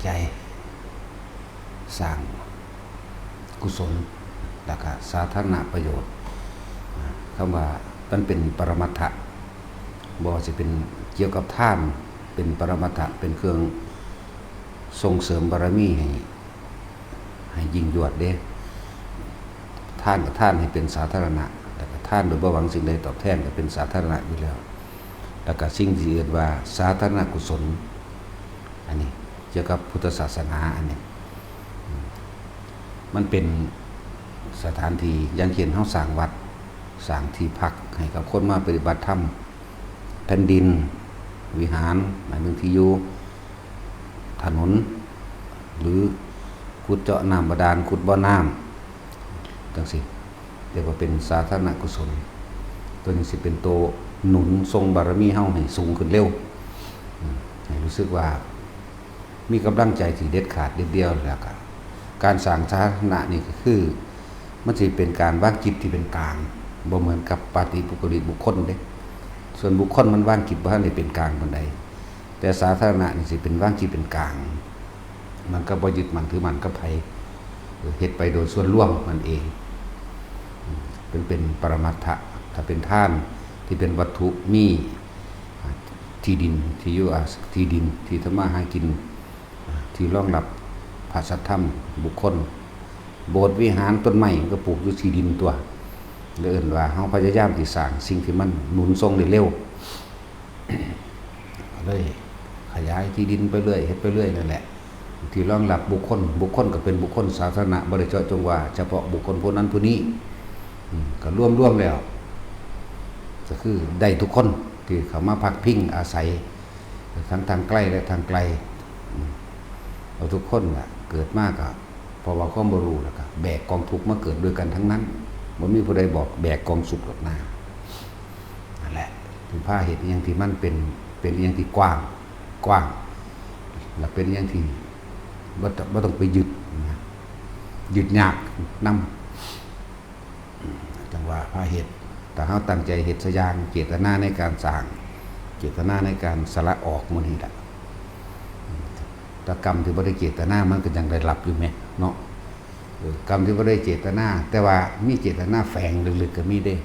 ใจสร้างกุศลแล้วก็สาธารณประโยชน์คำว่ามันเป็นปรมัตถะบ่จะเป็นเกี่ยวกับทานเป็นปรมัตถะเป็นเครื่องส่งเสริมบารมีให้ยิ่งยวดเด้ท่านกับท่านให้เป็นสาธารณะแต่ก็ท่านโดยบ่หวังสิ่งใดตอบแทนก็เป็นสาธารณะอยู่แล้วแล้วก็สิ่งที่เรียกว่าสาธารณกุศลอันนี้เกี่ยวกับพุทธศาสนาอันนี้มันเป็นสถานที่อย่างเช่นเฮาสร้างวัดสร้างที่พักให้กับคนมาปฏิบัติธรรมแผ่นดินวิหารหมายถึงที่อยู่ถนนหรือขุดเจาะน้ำบาดาลขุดบ่อน้ำจังสิเรียกว่าเป็นสาธารณกุศลตัวนี้สิเป็นตัวหนุนทรงบารมีเฮาให้สูงขึ้นเร็วให้รู้สึกว่ามีกำลังใจที่เด็ดขาดเด็ดเดียวแล้วก็การสร้างสาธารณะนี่ก็คือมันสิเป็นการวางจิตที่เป็นกลางบ่เหมือนกับปาฏิปุคลิกบุคคลเด้ส่วนบุคคลมันวางจิตบ่ทันได้เป็นกลางปานใดแต่สาธารณะนี่สิเป็นวางจิตเป็นกลางมันก็บ่ยึดมั่นถือมั่นกับไผเฮ็ดไปโดยส่วนรวมมันเองเป็นปรมัตถะถ้าเป็นทานที่เป็นวัตถุมีที่ดินที่อยู่ที่ดินที่ทำมาหากินที่รองรับพระสัทธรรมบุคคลโบสถ์วิหารต้นไม้ก็ปลูกอยู่ที่ดินตัวเอิ้นว่าเฮาพยายามที่สร้างสิ่งที่มันหนุนทรงได้เร็วเลยขยายที่ดินไปเรื่อยเฮ็ดไปเรื่อยนั่นแหละที่รองรับบุคคลก็เป็นบุคคลสาธารณะบ่ได้เจาะจงว่าเฉพาะบุคคลผู้นั้นผู้นี้ก็ร่วมแล้วก็คือได้ทุกคนที่เข้ามาพักพิงอาศัยทั้งทางใกล้และทางไกลเอาทุกคนล่ะเกิดมากก็เพราะว่าความบ่รู้แล้วก็แบกกองทุกข์มาเกิดด้วยกันทั้งนั้นบ่มีผู้ใดบอกแบกกองสุขหรอกนะนั่นแหละถึงพาเหตุอย่างที่มันเป็นอย่างที่กว้างและเป็นอย่างที่บ่ต้องไปยึดยากนำจังว่าพาเหตุแต่เฮาตั้งใจเฮ็ดซะอย่างเจตนาในการสร้างเจตนาในการสละออกมื้อนี้ล่ะแต่กรรมที่บ่ได้เจตนามันก็ยังได้รับอยู่แม่เนาะกรรมที่บ่ได้เจตนาแต่ว่ามีเจตนาแฝงลึกๆก็มีเด้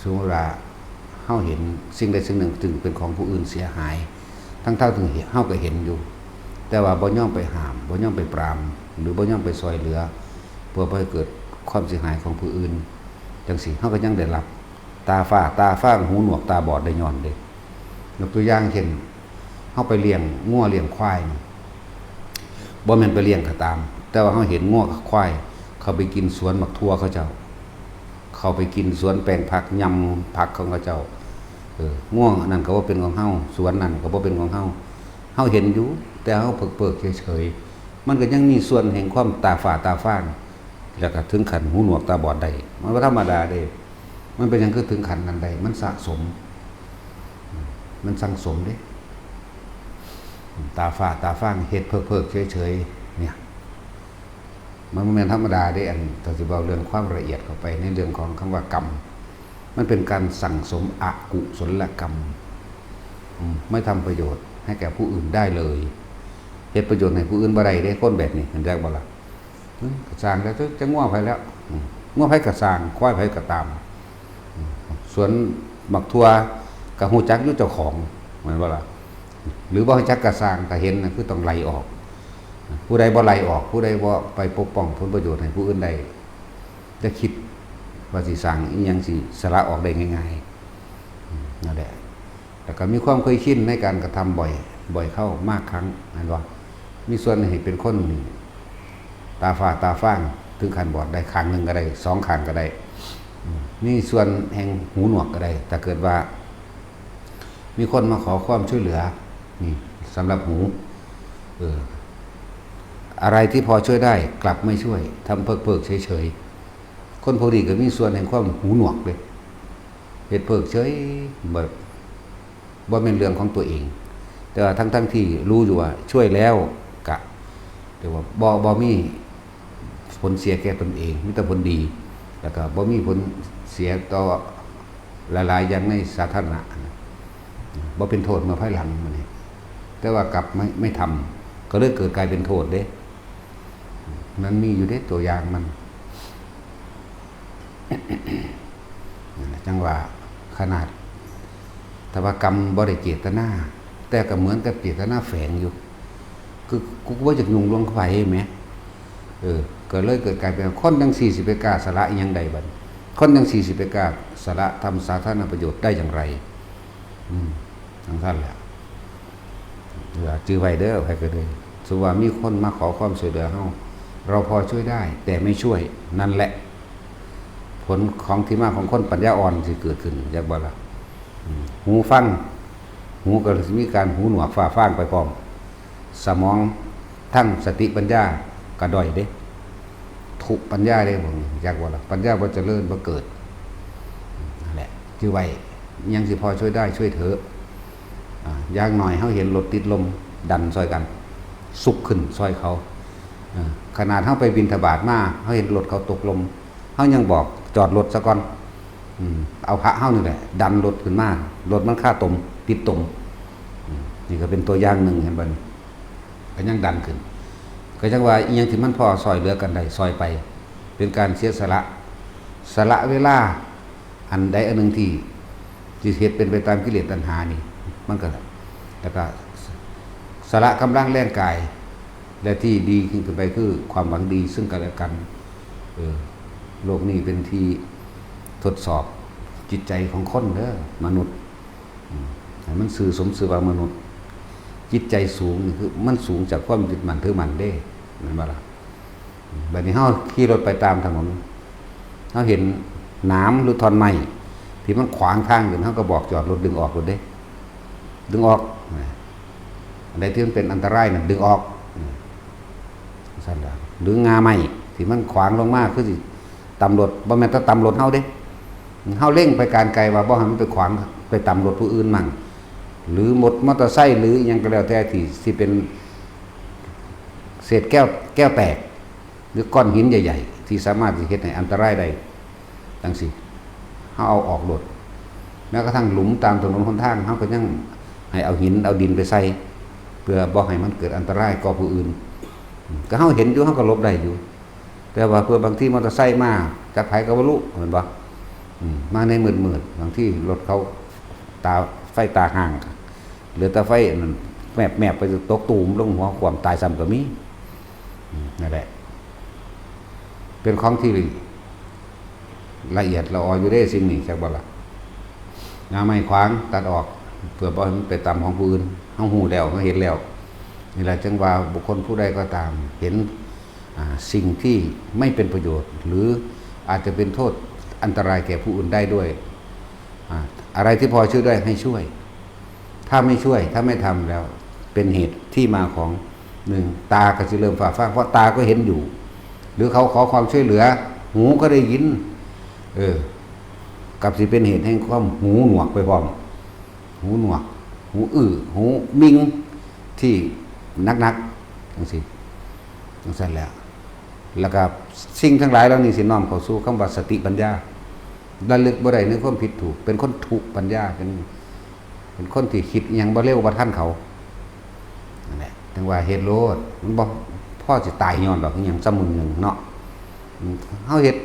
สมมุติว่าเฮาเห็นสิ่งใดสิ่งหนึ่งถึงเป็นของผู้อื่นเสียหายทั้งเท่าถึงเฮาก็เห็นอยู่แต่ว่าบ่ยอมไปห้ามบ่ยอมไปปรามหรือบ่ยอมไปช่วยเหลือเพื่อบ่ให้เกิดความเสียหายของผู้อื่นจังซี่เฮาก็ยังได้รับตาฝ้าหูหนวกตาบอดได้ย้อนเด้ยกตัวอย่างเช่นเฮาไปเลี้ยงงัวเลี้ยงควายบ่แม่นไปเลี้ยงก็ตามแต่ว่าเฮาเห็นงัวกับควายเขาไปกินสวนบักทั่วเขาเจ้าเขาไปกินสวนแปลงผักยำผักของเขาเจ้าง่วงนั่นก็บ่เป็นของเฮาสวนนั่นก็บ่เป็นของเฮาเห็นอยู่แต่เฮาเพิกเฉยๆมันก็ยังมีส่วนแห่งความตาฝ้าแล้วก็ถึงขั้นหูหนวกตาบอดได้มันบ่ธรรมดาเด้มันเป็นหยังคือถึงขั้นนั้นได้มันสะสมมันสังสมเด้ตาฝ้าเฮ็ดเพิกเฉยๆเนี่ยมันบ่แม่นธรรมดาเด้อันถ้าสิเว้าเรื่องความละเอียดเข้าไปในเรื่องของคำว่ากรรมมันเป็นการสั่งสมอกุศลกรรมไม่ทำประโยชน์ให้แก่ผู้อื่นได้เลยเฮ็ดประโยชน์ให้ผู้อื่นบ่ได้เด้คนแบบนี้เห็นได้บ่ล่ะก็สร้างแล้วจะง้อไผแล้วง้อไผก็สร้างควายไผก็ตามสวนบักทั่วก็ฮู้จักอยู่เจ้าของเหมือนบ่ล่ะหรือบ่ฮู้จักก็สร้างก็เห็นน่ะคือต้องไล่ออกผู้ใดบ่ไล่ออกผู้ใดบ่ไปปกป้องผลประโยชน์ให้ผู้อื่นได้จะคิดว่าสิสร้างอีหยังสิสละออกได้ง่ายๆนั่นแหละแต่ก็มีความเคยชินในการกระทำบ่อยเข้ามากครั้งนั่นว่ามีส่วนให้เป็นคนตาฝ้าถึงขั้นบอดได้ข้างนึงก็ได้2ข้างก็ได้นี่ส่วนแห่งหูหนวกก็ได้แต่เกิดว่ามีคนมาขอความช่วยเหลือนี่สำหรับหูอะไรที่พอช่วยได้กลับไม่ช่วยทำเพิกเฉยๆคนพอดีก็มีส่วนแห่งความหูหนวกเลยเฮ็ดเพิกเฉยบ่แม่นเรื่องของตัวเองแต่ว่าทั้งที่รู้อยู่ว่าช่วยแล้วกะแต่ว่าบ่มีผลเสียแก่ตนเองมีแต่ผลดีแล้วก็บ่มีผลเสียต่อหลายๆอย่างในสาธารณะบ่เป็นโทษเมื่อภายหลังมื้อนี้แต่ว่ากลับไม่ท ก็เลยเกิดกลายเป็นโทษเด้มันมีอยู่เด้ตัวอย่างมัน จังว่าขนาดแต่ว่ากรรมบ่ได้เจตนาแต่ก็เหมือนกับเจตนาแฝงอยู่คือกูว่าจากยุงลวงไฟไหมก็เลยเกิดกลายเป็นคนยัง40 ไปกล้าสละยังใดบัดคนยัง40 ไปกล้าสละทำสาธารณประโยชน์ได้อย่างไรทั้งท่านแหละจื้อไว้เด้อใครก็เลยสมมุติว่ามีคนมาขอความช่วยเหลือเราพอช่วยได้แต่ไม่ช่วยนั่นแหละผลของที่มาของคนปัญญาอ่อนที่เกิดขึ้นอยากบอกละหูฟังหูก็มีการหูหนวกฝ่าฟางไปพร้อมสมองทั้งสติปัญญากระด้อยเด้ทุกปัญญาได้บ่อยากบอกละปัญญาบ่เจริญบ่เกิดนั่นแหละคือไว้ยังสิพอช่วยได้ช่วยเถอะอย่างหน่อยเขาเห็นรถติดลมดันซอยกันสุกขึ้นซอยเขาขนาดเขาไปบิณฑบาตมาเขาเห็นรถเขาตกลมเขายังบอกจอดรถซะก่อนเอาพระเฮ้านี่แหละดันรถขึ้นมารถมันค่าตมติดตมนี่ก็เป็นตัวอย่างหนึ่งเห็นบ่ก็ยังดันขึ้นก็จังว่าอีหยังที่มันพอซอยเหลือกันได้ซอยไปเป็นการเสียสละเวลาอันใดอันหนึ่งที่เหตุเป็นไปตามกิเลสตัณหานี่มันก็แล้วก็สละกำลังแรงกายและที่ดีขึ้นไปคือความหวังดีซึ่งกันและกันโลกนี้เป็นที่ทดสอบจิตใจของคนเด้อมนุษย์ให้มันสื่อสมสื่อว่ามนุษย์จิตใจสูงคือมันสูงจากความยึดมั่นถือมั่นเด้นั่นบ่ล่ะบัดนี้เฮาขี่รถไปตามถนนเฮาเห็นหนามหรือท่อนไม้ที่มันขวางทางอยู่เฮาก็บอกจอดรถดึงออกรถเด้ดึงออกอันใดที่มันเป็นอันตรายน่ะดึงออกซั่นล่ะหรืองาไม้ที่มันขวางลงมาคือสิตำรวจบ่แม่นแต่ตำรวจเฮาเด้เฮาเร่งไปการไกลว่าบ่ให้มันไปขวางไปตำรวจผู้อื่นมั่งหรือหมดมอเตอร์ไซค์หรือหยังก็แล้วแต่ที่เป็นเศษแก้วแตกหรือก้อนหินใหญ่ๆที่สามารถสิเฮ็ดให้อันตรายได้จังซี่เฮาเอาออกรถแม้กระทั่งหลุมตามถนนหนทางเฮาก็ยังให้เอาหินเอาดินไปใส่เพื่อบ่ให้มันเกิดอันตรายก่อผู้อื่นก็เฮาเห็นอยู่เฮาก็หลบได้อยู่แต่ว่าเพื่อบางที่มอเตอร์ไซค์มาจากไผก็บ่รู้เหมือนบ่มาในมืดๆบางที่รถเขาตาไฟตาห่างเหลือแต่ไฟนั่นแมบไปตกตูมลงหัวความตายซ้ำก็มีนั่นแหละเป็นของที่ละเอียดละอออยู่ได้สิ่งนี้จักบ่ล่ะงาไม้ขวางตัดออกเพื่อบ่ให้มันไปตามของผู้อื่นเฮาฮู้แล้วเฮาเห็นแล้วนี่แหละจึงว่าบุคคลผู้ใดก็ตามเห็นสิ่งที่ไม่เป็นประโยชน์หรืออาจจะเป็นโทษอันตรายแก่ผู้อื่นได้ด้วยอะไรที่พอช่วยได้ให้ช่วยถ้าไม่ช่วยถ้าไม่ทำแล้วเป็นเหตุที่มาของหนึ่งตาก็จะเริ่มฝ่าฟางเพราะตาก็เห็นอยู่หรือเขาขอความช่วยเหลือหูก็ได้ยินกับสิเป็นเหตุแห่งความหูหนวกไปพร้อมหูหนวกหูหูมิงที่นักจังซี่จังซั่นแล้วก็สิ่งทั้งหลายเหล่านี้สิน้อมเข้าสู่คำว่าสติปัญญาระลึกบ่ได้ในความผิดถูกเป็นคนถูกปัญญาเป็นคนที่คิดยังบ่เร็วบ่ทันเขานั่นแหละถึงว่าเฮ็ดโลดมันบ่พอสิตายย้อนดอกอิหยังซะมื้อนึงเนาะเฮาเฮ็ด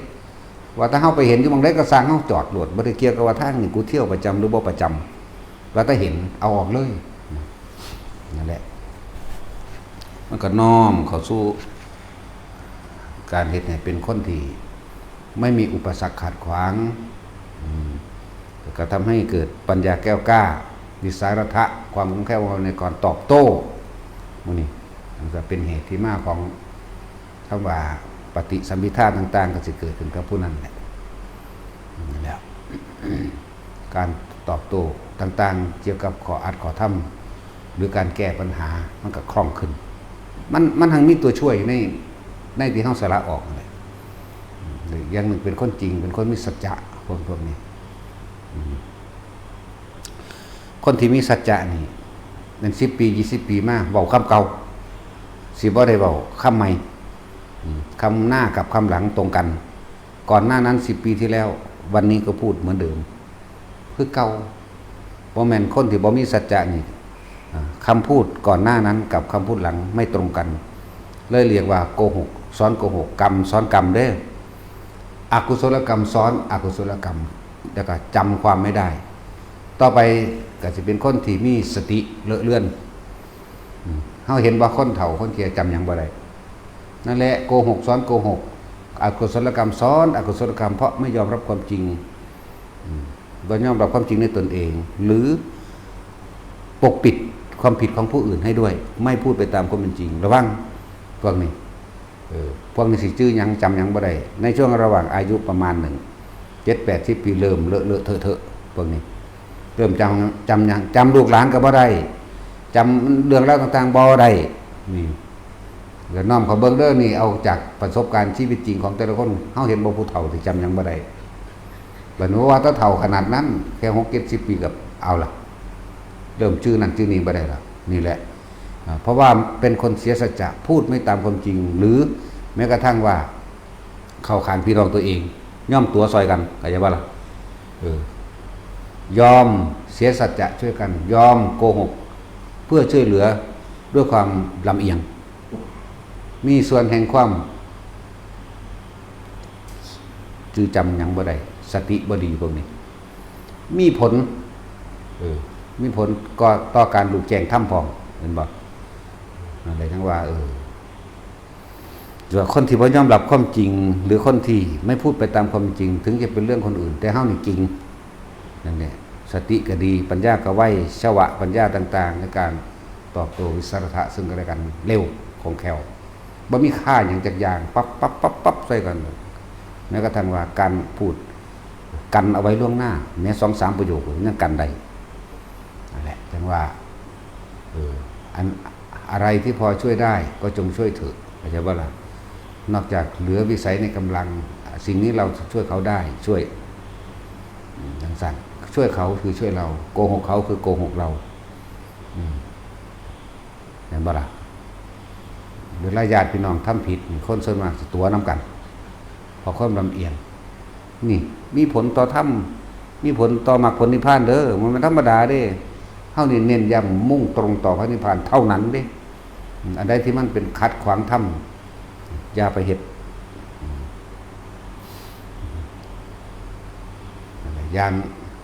ว่าถ้าเฮาไปเห็นอยู่บางใดก็สร้างเฮาจอดโลดบ่ได้เกี่ยวกับว่าทางนี้กูเที่ยวประจำหรือบ่ประจำว่าถ้าเห็นเอาออกเลยนั่นแหละมันก็น้อมเข้าสู่การเฮ็ดให้เป็นคนที่ไม่มีอุปสรรคขัดขวางก็ทำให้เกิดปัญญาแก้วกล้าวิสัยรัฐะความคล่องแคล่วในการตอบโต้มื้อนี้มันจะเป็นเหตุที่มาของคำว่าปฏิสัมภิทาต่างๆก็สิเกิดขึ้นกับผู้นั้นแหละแล้วการตอบโต้ต่างๆเกี่ยวกับขออัดขอทำหรือการแก้ปัญหามันก็คล่องขึ้นมันทั้งมีตัวช่วยในที่เฮาสละออกนั่นแหละอย่างหนึ่งเป็นคนจริงเป็นคนมีสัจจะพวกนี้คนที่มีสัจจะนี่เป็น10 ปี20 ปีมาเว้าคำเก่าสิบ่ได้เว้าคำใหม่คำหน้ากับคำหลังตรงกันก่อนหน้านั้น10 ปีที่แล้ววันนี้ก็พูดเหมือนเดิมคือเก่าบ่แม่นคนที่บ่มีสัจจะนี่ คำพูดก่อนหน้านั้นกับคำพูดหลังไม่ตรงกันเลยเรียกว่าโกหกซ้อนโกหกกรรมซ้อนกรรมเด้ออกุศลกรรมซ้อนอกุศลกรรมแล้วก็จำความไม่ได้ต่อไปก็จะเป็นคนที่มีสติเลอะเลือนเขาเห็นว่าคนเฒ่าคนแก่จำอย่างบ่ได้นั่นแหละโกหกซ้อนโกหกอกุศลกรรมซ้อนอกุศลกรรมเพราะไม่ยอมรับความจริงบ่ยอมรับความจริงในตนเองหรือปกปิดความผิดของผู้อื่นให้ด้วยไม่พูดไปตามความเป็นจริงระวังพวกนี้พวกนี้สิชื่อยังจำยังบ่ได้ในช่วงระหว่างอายุประมาณ7-80 ปีเริ่มเลอะเทอะพวกนี้เริ่มจำลูกหลานก็บ่ได้จำเรื่องราวต่างๆบ่ได้นี่แล้วน้อมเขาเบิ่งเด้อนี่เอาจากประสบการณ์ชีวิตจริงของแต่ละคนเฮาเห็นบ่ผู้เฒ่าที่จำยังบ่ได้บัดนี้ว่าถ้าเฒ่าขนาดนั้นแค่60-70 ปีกับเอาล่ะเริ่มชื่อนั้นชื่อนี้บ่ได้แล้วนี่แหละเพราะว่าเป็นคนเสียสัจจะพูดไม่ตามความจริงหรือแม้กระทั่งว่าเข้าข้างพี่น้องตัวเองย่อมตัวซอยกันเข้าใจบ่ล่ะยอมเสียสัจจะช่วยกันยอมโกหกเพื่อช่วยเหลือด้วยความลำเอียงมีส่วนแห่งความจือจำหยังบ่ได้สติบ่ดีพวกนี้มีผลมีผลก็ต่อการดูแจ้งถ้ำพองเห็นบ่อะไรทั้งว่าส่วนคนที่บ่ยอมรับความจริงหรือคนที่ไม่พูดไปตามความจริงถึงจะเป็นเรื่องคนอื่นแต่เฮานี่จริงนั่นแหละสติก็ดีปัญญาก็ไว้ชวะปัญญาต่างๆในการตอบโต้วิสารถะซึ่งกันและกันเร็วคล่องแคล่วบ่มีค่าหยังจักอย่างปั๊บใส่กันแม้กระทั่งว่าการพูดกันเอาไว้ล่วงหน้าแม้ 2-3 ประโยคยังกันได้นั่นแหละจังว่าอันอะไรที่พอช่วยได้ก็จงช่วยเถิดเข้าใจบ่ล่ะนอกจากเหลือวิสัยในกำลังสิ่งนี้เราช่วยเขาได้ช่วยดังสั่นช่วยเขาคือช่วยเราโกหกเขาคือโกหกเราเห็นบ่ล่ะเวลาญาติพี่น้องทำผิดคนส่วนมากสิตัวน้ำกันเพราะความลำเอียงนี่มีผลต่อธรรมมีผลต่อมรรคผลนิพพานเด้อมันไม่ธรรมดาเด้เฮานี่เน้นย้ำมุ่งตรงต่อพระนิพพานเท่านั้นเด้อันใดที่มันเป็นขัดขวางธรรมอย่าไปเฮ็ดอย่าง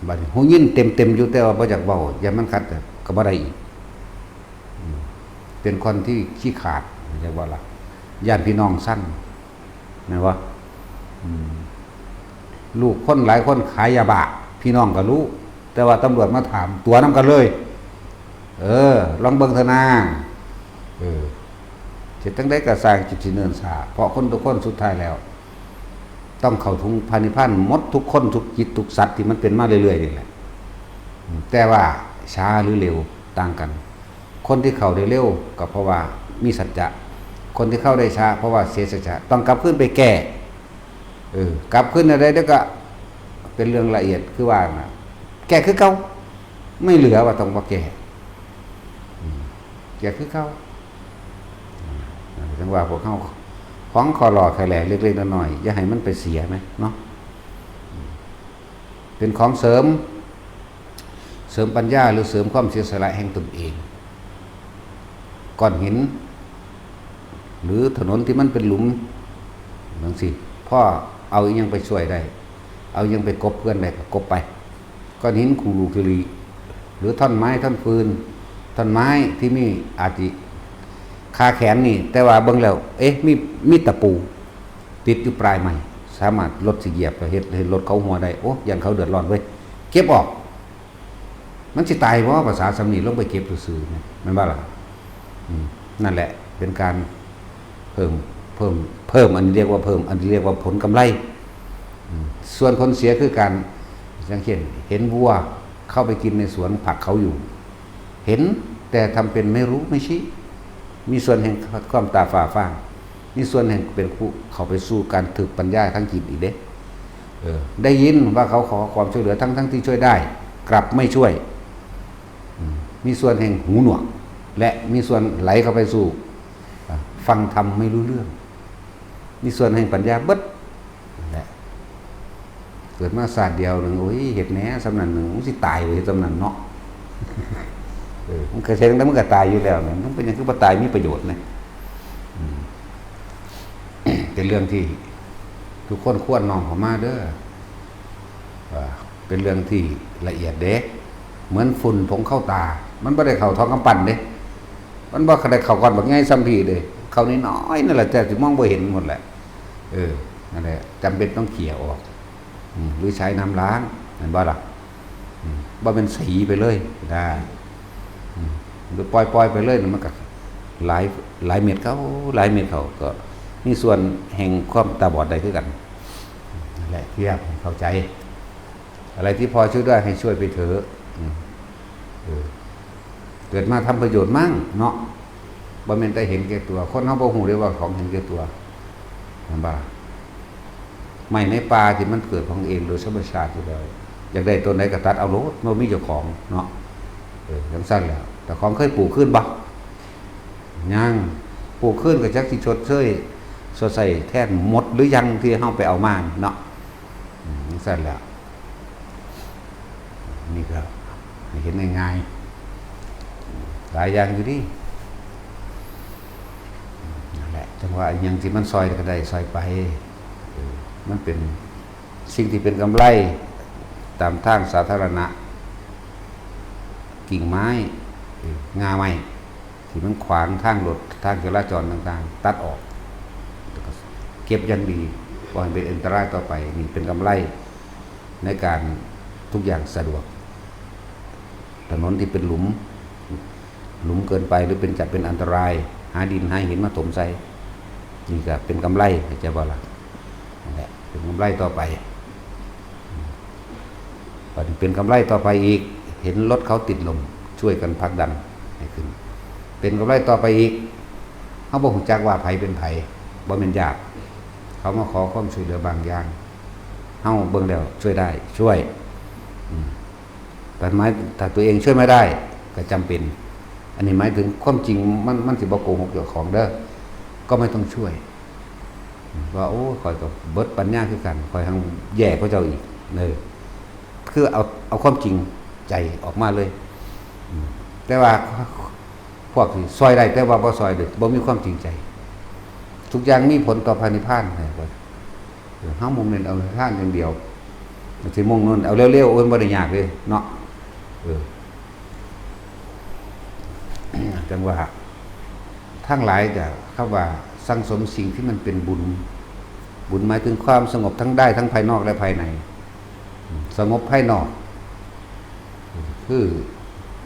บัดหูยินเต็มอยู่แต่ว่าบ่อยากเว้าอย่ามันขัดก็บ่ได้อีกเป็นคนที่ขี้ขาดเรียกว่าล่ะญาติพี่น้องสั้นแม่นบ่ลูกคนหลายคนขายยาบ้าพี่น้องก็รู้แต่ว่าตำรวจมาถามตัวนํกันเลยลองเบิ่งเถอะนะเฮ็ดจังได๋ก็สร้างจิตสิเนินสาเพราะคนทุกคนสุดท้ายแล้วต้องเข้าถึงพระนิพพานหมดทุกคนทุกจิตทุกสัตว์ที่มันเป็นมาเรื่อยๆนี่แหละแต่ว่าช้าหรือเร็วต่างกันคนที่เข้าได้เร็วก็เพราะว่ามีสัจจะคนที่เข้าได้ช้าเพราะว่าเสียสัจจะต้องกลับขึ้นไปแก้กลับขึ้นอะไรเดี๋ยวก็เป็นเรื่องละเอียดคือว่านะแก้คือเก่าไม่เหลือว่าต้องมาแก้คือเก่าถึงว่าพวกเขาของคอหล่อไข่แหล่เล็กๆน้อยๆอย่าให้มันไปเสียไหมเนาะเป็นของเสริมปัญญาหรือเสริมความเสียสละแห่งตนเองก้อนหินหรือถนนที่มันเป็นหลุมบางสิพ่อเอาอีกยังไปช่วยได้เอายังไปกบเพื่อนได้ก็กบไปก้อนหินคูรูคิรีหรือท่อนไม้ท่อนฟืนท่อนไม้ที่มีอาจจะคาแขนนี่แต่ว่าเบิ่งแล้วมีตะปูติดอยู่ปลายไม้สามารถลดสิเหยียบเฮ็ดรถเขาหัวได้โอ้ยันเขาเดือดร้อนเว้ยเก็บออกมันสิตายเพราะภาษาสำนีลงไปเก็บซื่อๆมันว่าล่ะนั่นแหละเป็นการเพิ่มอันนี้เรียกว่าเพิ่มอันนี้เรียกว่าผลกำไรส่วนผลเสียคือการอย่างเช่นเห็นวัวเข้าไปกินในสวนผักเขาอยู่เห็นแต่ทำเป็นไม่รู้ไม่ชี้มีส่วนแห่งความตาฝ่าฟางมีส่วนแห่งเป็นผู้เขาไปสู่การถึกปัญญาทั้งจิตอีกเด้ได้ยินว่าเขาขอความช่วยเหลือทั้งที่ช่วยได้กลับไม่ช่วยมีส่วนแห่งหูหนวกและมีส่วนไหลเข้าไปสู่ฟังธรรมไม่รู้เรื่องมีส่วนแห่งปัญญาเบิดและเกิดมาศาสตร์เดียวหนึ่งโอ้ยเห็ดแหน่สำนันหนึ่งสิตายเลยสำนันเนาะ มันเคยเซ็งแล้วมันก็ตายอยู่แล้วเนี่ยมันเป็นอย่างคือบ่ตายมีประโยชน์นะเป็นเรื่องที่ทุกคนควรน้อมเข้ามาเด้อเป็นเรื่องที่ละเอียดเด้เหมือนฝุ่นผงเข้าตามันบ่ได้เข้าท้องกำปั้นเด้มันบ่ได้เข้าก่อนบักใหญ่ซ้ำพี่เด้เข้าน้อยๆนั่นแหละแต่สิมองบ่เห็นหมดแหละนั่นแหละจำเป็นต้องเขี่ยออกหรือใช้น้ำล้างเห็นบ่ล่ะบ่เป็นสีไปเลยได้หรือปล่อยไปเลยมันก็หลายเม็ดเขาก็มีส่วนแห่งความตาบอดได้คือกันนั่นแหละที่อยากให้เข้าใจอะไรที่พอช่วยได้ให้ช่วยไปเถอะเกิดมาทำประโยชน์มั่งเนาะบ่แม่นแต่เห็นแก่ตัวคนเฮาบ่ฮู้ได้ว่าของเห็นแก่ตัวนั่นบ่ไม่ในป่าที่มันเกิดของเองโดยธรรมชาติอยู่แล้วอยากได้ต้นไหนก็ตัดเอาโลดบ่มีเจ้าของเนาะจังซั่นแล้วแต่ของเคยปลูกขึ้นบ่ยังปลูกขึ้นก็จักสิชดเชยสดใสแทนหมดหรือยังที่เฮาไปเอามาเนาะจังซั่นแล้วนี่ก็ให้เห็นง่ายๆหลายอย่างอยู่ดินั่นแหละจังว่าอย่างที่มันซอยก็ได้ซอยไปมันเป็นสิ่งที่เป็นกำไรตามทางสาธารณะกิ่งไม้งาไม้ที่มันขวางทางรถทางจราจรต่างๆตัดออกเก็บอย่างดีบ่ให้เป็นอันตรายต่อไปนี่เป็นกำไรในการทุกอย่างสะดวกถนนที่เป็นหลุมเกินไปหรือเป็นจัดเป็นอันตรายหาดินหาหินมาถมใส่นี่ก็เป็นกำไรจะบ่ล่ะนั่นแหละเป็นกำไรต่อไปพอเป็นกำไรต่อไปอีกเห็นรถเขาติดลมช่วยกันผลักดันให้ขึ้นเป็นกำไรต่อไปอีกเขาบอกรู้จักว่าไผเป็นไผบ่แม่นญาติเขามาขอความช่วยเหลือบางอย่างเฮาเบิ่งแล้วช่วยได้ช่วยแต่หมายถ้าตัวเองช่วยไม่ได้ก็จำเป็นอันนี้หมายถึงความจริงมันสิบ่โกหกเจ้าของเด้อก็ไม่ต้องช่วยว่าโอ้คอยกับเบิดปัญญาคือกันคอยทางแย่กว่าเจ้าอีกเลยคือเอาความจริงใจออกมาเลยแต่ว่าพวกที่ซอยได้แต่ว่าบ่ซอยเด้อบ่มีความจริงใจทุกอย่างมีผลต่อพระนิพพานนะครับเฮามุ่งเน้นเอาทางอย่างเดียวสิมุ่งนู่นเอาเร็วๆโอนบ่ได้ยากเลยเนาะจังว่าทั้งหลายจะเข้าว่าสั่งสมสิ่งที่มันเป็นบุญหมายถึงความสงบทั้งได้ทั้งภายนอกและภายในสงบภายนอกคือ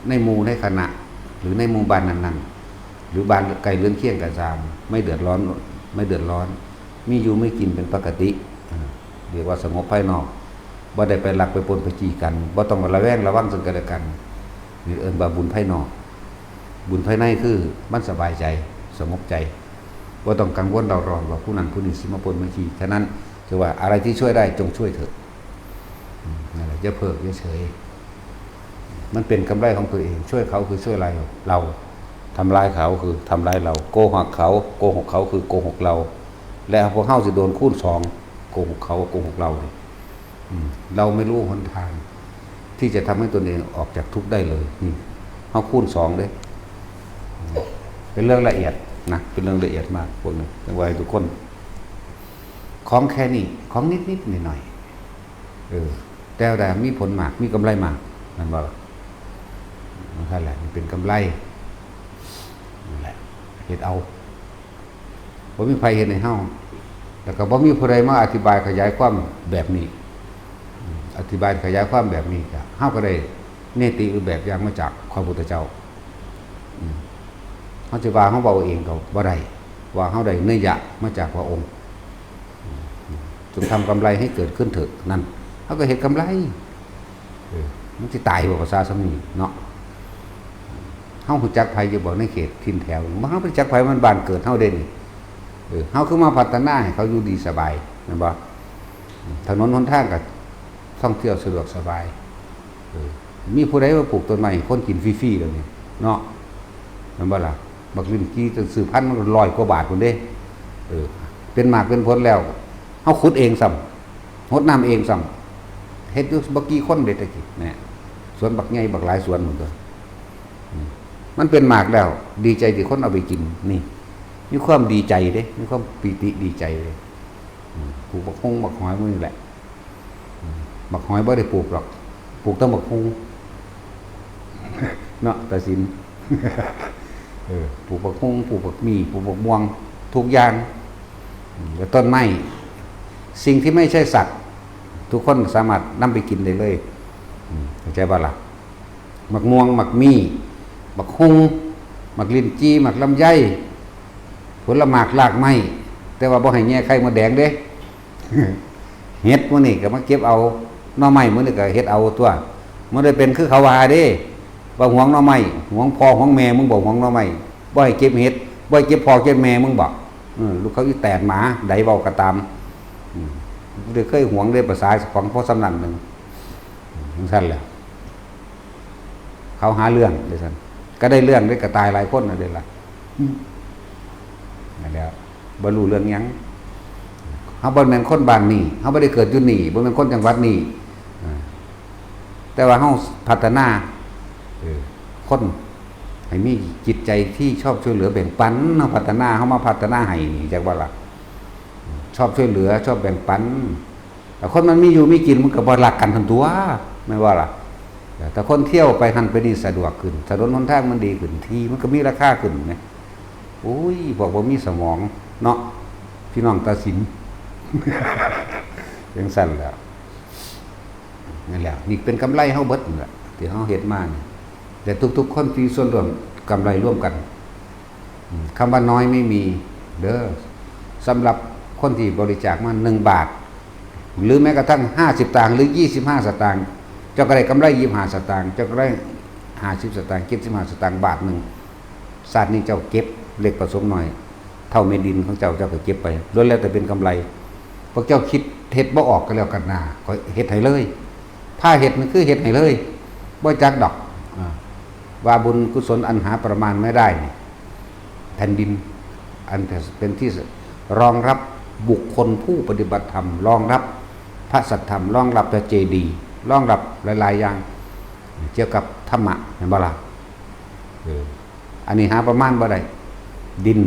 ในหมู่ในคณะหรือในหมู่บ้านนั้นๆหรือบ้านไกลเรือนเคียงกันตามไม่เดือดร้อนมีอยู่ไม่กินเป็นปกติเรียกว่าสงบภายนอกบ่ได้ไปหลักไปปนไปจี้กันบ่ต้องระแวงระวังซึ่งกันและกันนี่เอิ้นว่าบุญภายนอกบุญภายในคือมันสบายใจสงบใจบ่ต้องกังวลเราร้อนว่าผู้นั้นผู้นี้สิมาปนมาจี้ฉะนั้นถือว่าอะไรที่ช่วยได้จงช่วยเถอะนั่นแหละอย่าเพิกอย่าเฉยมันเป็นกำไรของตัวเองช่วยเขาคือช่วยเราทำร้ายเขาคือทำร้ายเราโกหกเขาคือโกหกเราและพวกเฮาสิโดนคูณ2โกหกเขาโกหกเราเราไม่รู้หนทางที่จะทำให้ตนเองออกจากทุกข์ได้เลยนี่เฮาคูณ2เด้เป็นเรื่องละเอียดนะเป็นเรื่องละเอียดมากพวกนี้จังว่าให้ทุกคนของแค่นี้ของนิดๆหน่อยๆแต่มีผลมากมีกำไรมากนั่นว่านั่นแหละมันเป็นกำไรนั่นแหละเฮ็ดเอาบ่มีไผเฮ็ดให้เฮาแล้วก็บ่มีผู้ใดมาอธิบายขยายความแบบนี้อธิบายขยายความแบบนี้ก็เฮาก็ได้เนติหรือแบบอย่างมาจากพระพุทธเจ้าเฮาสิว่าเฮาเว้าเองก็บ่ได้ว่าเฮาได้เนื้อหยะมาจากพระองค์จงทำกำไรให้เกิดขึ้นเถิดนั่นเฮาก็เฮ็ดกำไรมันสิตายบ่ภาษาสมีเนาะเฮารู้จักไผอยู่บ่ในเขตถิ่นแถวบ่เฮารู้จักไผมันบ้านเกิดเฮาเด้นี่เฮาคือมาพัฒนาให้เขาอยู่ดีสบายแม่นบ่ถนนหนทางก็ท่องเที่ยวสะดวกสบายมีผู้ใดมาปลูกต้นไม้คนกินฟรีๆแล้วนี่เนาะแม่นบ่ล่ะบักลิ้นกี้จนซื้อพันธุ์มัน100 กว่าบาทพุ่นเด้เป็นหมากเป็นผลแล้วเฮาขุดเองซ้ำรดน้ำเองซ้ำเฮ็ดอยู่บักกี่คนเด้ตะกี้แหน่สวนบักใหญ่บักหลายสวนหมดเลย มันเป็นหมากแล้วดีใจที่คนเอาไปกินนี่มีความดีใจเด้มีความปีติดีใจเลยปลูกบักฮุงบักหอยนี่แหละบักหอยบ่ได้ปลูกหรอกปลูกต้นบักฮุงเนาะแต่สินปลูกบักฮุงปลูกบักมีปลูกบักม่วงทุกอย่างแล้วต้นไม้สิ่งที่ไม่ใช่สัตว์ทุกคนสามารถนำไปกินได้เลยเข้าใจป่ะล่ะบักม่วงบักมีบักฮุงบักลิ้นจีบักลำไยผลหมากรากไม้แต่ว่าบ่ให้แง่ไข่มดแดงเด้ เฮ็ดมื้อนี้ก็มาเก็บเอาหน่อไม้มื้อนี้ก็เฮ็ดเอาตัวมันได้เป็นคือเขาว่าเด้ว่าหวงหน่อไม้หวงพ่อหวงแม่มึงบอกหวงหน่อไม้บ่ให้เก็บเฮ็ดบ่ให้เก็บพ่อเก็บแม่มึงบอกลูกเขาอีแตนหมาใดเว้าก็ตามได้เคยหวงได้ภาษาของพ่อสำนักนึงจังซั่นแหละเขาหาเรื่องได้ซั่นก็ได้เรื่องได้ก็ตายหลายคนน่ะเด้ล่ะนั่นแหละบ่รู้เรื่องหยังเฮาบ่แม่นคนบ้านนี้เฮาบ่ได้เกิดอยู่นี่บ่แม่นคนจังหวัดนี้แต่ว่าเฮาพัฒนาคนให้มีจิตใจที่ชอบช่วยเหลือแบ่งปันเฮาพัฒนาเฮามาพัฒนาให้นี่จักว่าล่ะชอบช่วยเหลือชอบแบ่งปันแต่คนมันมีอยู่มีกินมันก็บ่รักกันทั้งตัวแม่นว่าล่ะแต่คนเที่ยวไปหั่นไปนี่สะดวกขึ้นถนนหนทางมันดีขึ้นที่มันก็มีราคาขึ้นแหมโอ้ยบอกบ่มีสมองเนาะพี่น้องตาสินจังซั่นแหละนั่นแหละนี่เป็นกำไรเฮาเบิดนั่นแหละที่เฮาเฮ็ดมานี่แต่ทุกๆคนมีส่วนร่วมกำไรร่วมกันคำว่าน้อยไม่มีเด้อสำหรับคนที่บริจาคมา1 บาทหรือแม้กระทั่ง50 สตางค์หรือ25 สตางค์เจ้าก็ได้กำไร25 สตางค์เจ้าก็ได้50 สตางค์75 สตางค์บาทนึงศาสตร์นี้เจ้าเก็บเล็กผสมหน่อยเท่าเม็ดดินของเจ้าก็เก็บไปล้วนแล้วแต่เป็นกำไรพวกเจ้าคิดเฮ็ดบ่ออกก็แล้วกันนะก็เฮ็ดให้เลยถ้าเฮ็ดมันคือเฮ็ดให้เลยบ่จักดอกว่าบุญกุศลอันหาประมาณไม่ได้นี่แผ่นดินอันเป็นที่รองรับบุคคลผู้ปฏิบัติธรรมรองรับพระสัทธรรมรองรับพระเจดีย์รองรับหลายๆอย่างเกี่ยวกับธรรมะเห็นบ่ล่ะอันนี้หาประมาณบ่ได้ดิน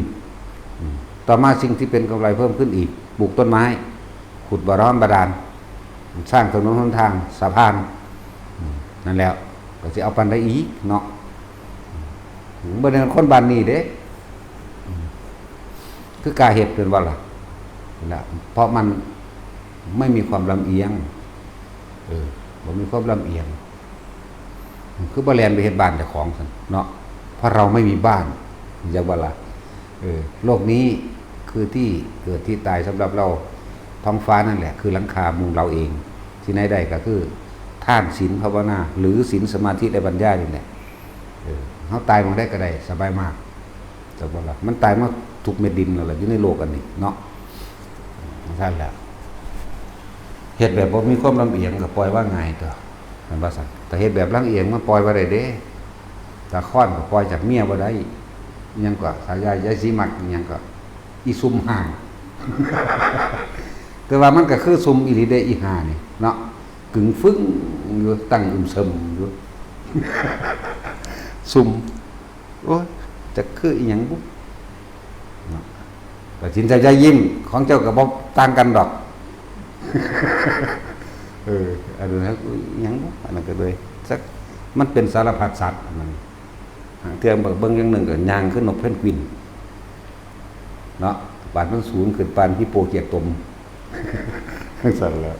ต่อมาสิ่งที่เป็นกำไรเพิ่มขึ้นอีกปลูกต้นไม้ขุดบ่อร้อนบาดาลสร้างถนนหนทางสะพานนั่นแล้วก็สิเอาปันได้อีกเนาะบ่ได้คนบ้านนี้เด้คือกาเฮ็ดเป็นว่าล่ะนั่นเพราะมันไม่มีความลำเอียงบ่มีความลำเอียงคือบ่แล่นไปเฮ็ดบ้านเจ้าของซั่นเนาะเพราะเราไม่มีบ้านจักว่าล่ะโลกนี้คือที่เกิดที่ตายสำหรับเราท้องฟ้านั่นแหละคือหลังคามุงเราเองที่ไหนได้ก็คือท่านศีลภาวนาหรือศีลสมาธิได้ปัญญานี่แหละเฮาตายมันได้ก็ได้สบายมากจักว่าล่ะมันตายมาทุกเม็ดดินนั่นแหละอยู่ในโลกอันนี้เนาะนั่นแหละเฮ็ดแบบบ่มีความลำเอียงก็ปล่อยว่าง่ายตัวมันว่าซั่นแต่เฮ็ดแบบลำเอียงมันปล่อยบ่ได้เด้ตาค้อนก็ปล่อยจากเมียบ่ได้ยังก็สายายายสีมักยังก็อีซุ่มห่าง แต่ว่ามันก็คือซุ่มอีหลีเด้อีห่านี่เนาะกึ่งฟึ้งอยู่ตั้งอึมซึมอยู่ ซุ่มโอ้ยจะคืออีหยังบุเนาะก็สินใจยิ้มของเจ้าก็บ่ต่างกันดอก อันนั้นอีหยังบุอันนั้นก็เลยสักมันเป็นสารพัดสัตว์มันเทื่อเบิ่งอย่างหนึ่งก็ย่างขึ้นนกเพนกวินเนาะบาดมันสูงขึ้นปานฮิปโปเกียกตมสั่นแล้ว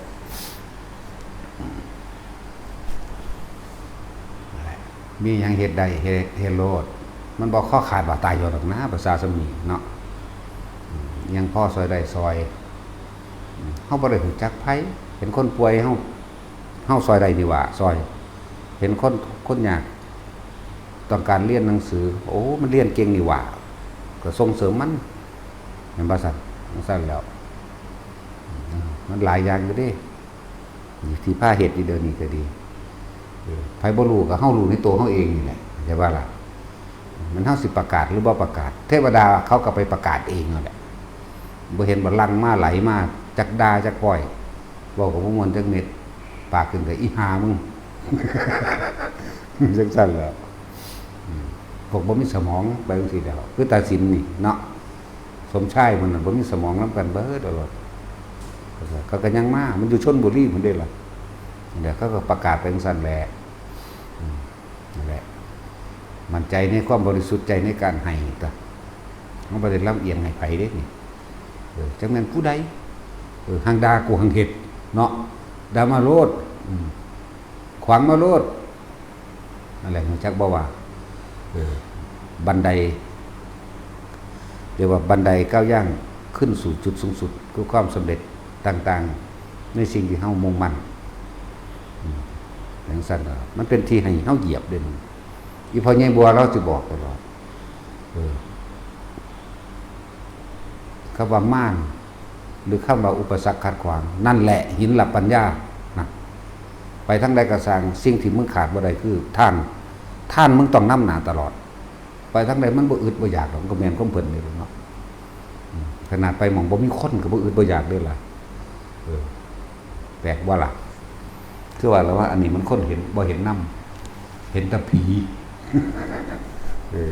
มีหยังเฮ็ดได้เฮ็ดโลดมันบ่ข้อขาดบ่ตายอยู่ดอกนะภาษาสมีเนาะยังพ่อซอยได้ซอยเฮาบ่ได้รู้จักไผเห็นคนป่วยเฮาซอยได้ดีว่าซอยเห็นคนยากต้องการเรียนหนังสือโอ้มันเรียนเก่งนี่หว่าก็ส่งเสริมมันเห็นบ่ซั่นซั่นแล้วมันหลายอย่างอยู่เด้ที่พาเฮ็ดนี่เดินนี่ก็ดีไผบ่รู้ก็เฮารู้ในตัวเฮาเองนี่แหละใช่ป่ะล่ะมันเฮาสิประกาศหรือบ่ประกาศเทวดาเขาก็ไปประกาศเองนั่นแหละบ่เห็นบ่ลังมาไหลมาจักดาจักปล่อยเว้ากับบ่ม่วนจักเม็ดปากขึ้นก็อีหามึงจังซั่นแล้ว พวกบ่มีสมองไปจังซี่แล้วคือตาสินนี่เนาะสมชายมันน่ะบ่มีสมองนำกันเบิดตลอดเขาก็ยังมามันอยู่ชลบุรีพุ่นเด้ล่ะเดี๋ยวเขาก็ประกาศไปจังซั่นแหละนั่นแหละมั่นใจในความบริสุทธิ์ใจในการให้ตะเฮาบ่ได้ลำเอียงให้ไผเด้นี่จังแม่นผู้ใดหังดากูหังเฮ็ดเนาะดามาโลดขวางมาโลดนั่นแหละรู้จักบ่ว่าบันไดเรียกว่าบันไดก้าวย่างขึ้นสู่จุดสูงสุดคือความสำเร็จต่างๆในสิ่งที่เฮามุ่งมั่นอย่างนั้นมันเป็นที่ให้เฮาเหยียบเด่นอีพ่อใหญ่บัวเราสิบอกตลอดคำว่าม่านหรือคำว่าอุปสรรคขัดขวางนั่นแหละหินหลับปัญญานะไปทั้งใดกระสังสิ่งที่มึงขาดบ่ได้คือท่านมึงต้องนำหน้าตลอดไปทั้งใดมันบ่อึดบ่อยากหรอกก็แม่นของเพิ่นนี่เนาะขนาดไปหม่องบ่มีคนก็บ่อึดบ่อยากเด้อล่ะแปลกบ่ล่ะคือว่าแล้วว่าอันนี้มันคนเห็นบ่เห็นนำเห็นแต่ผี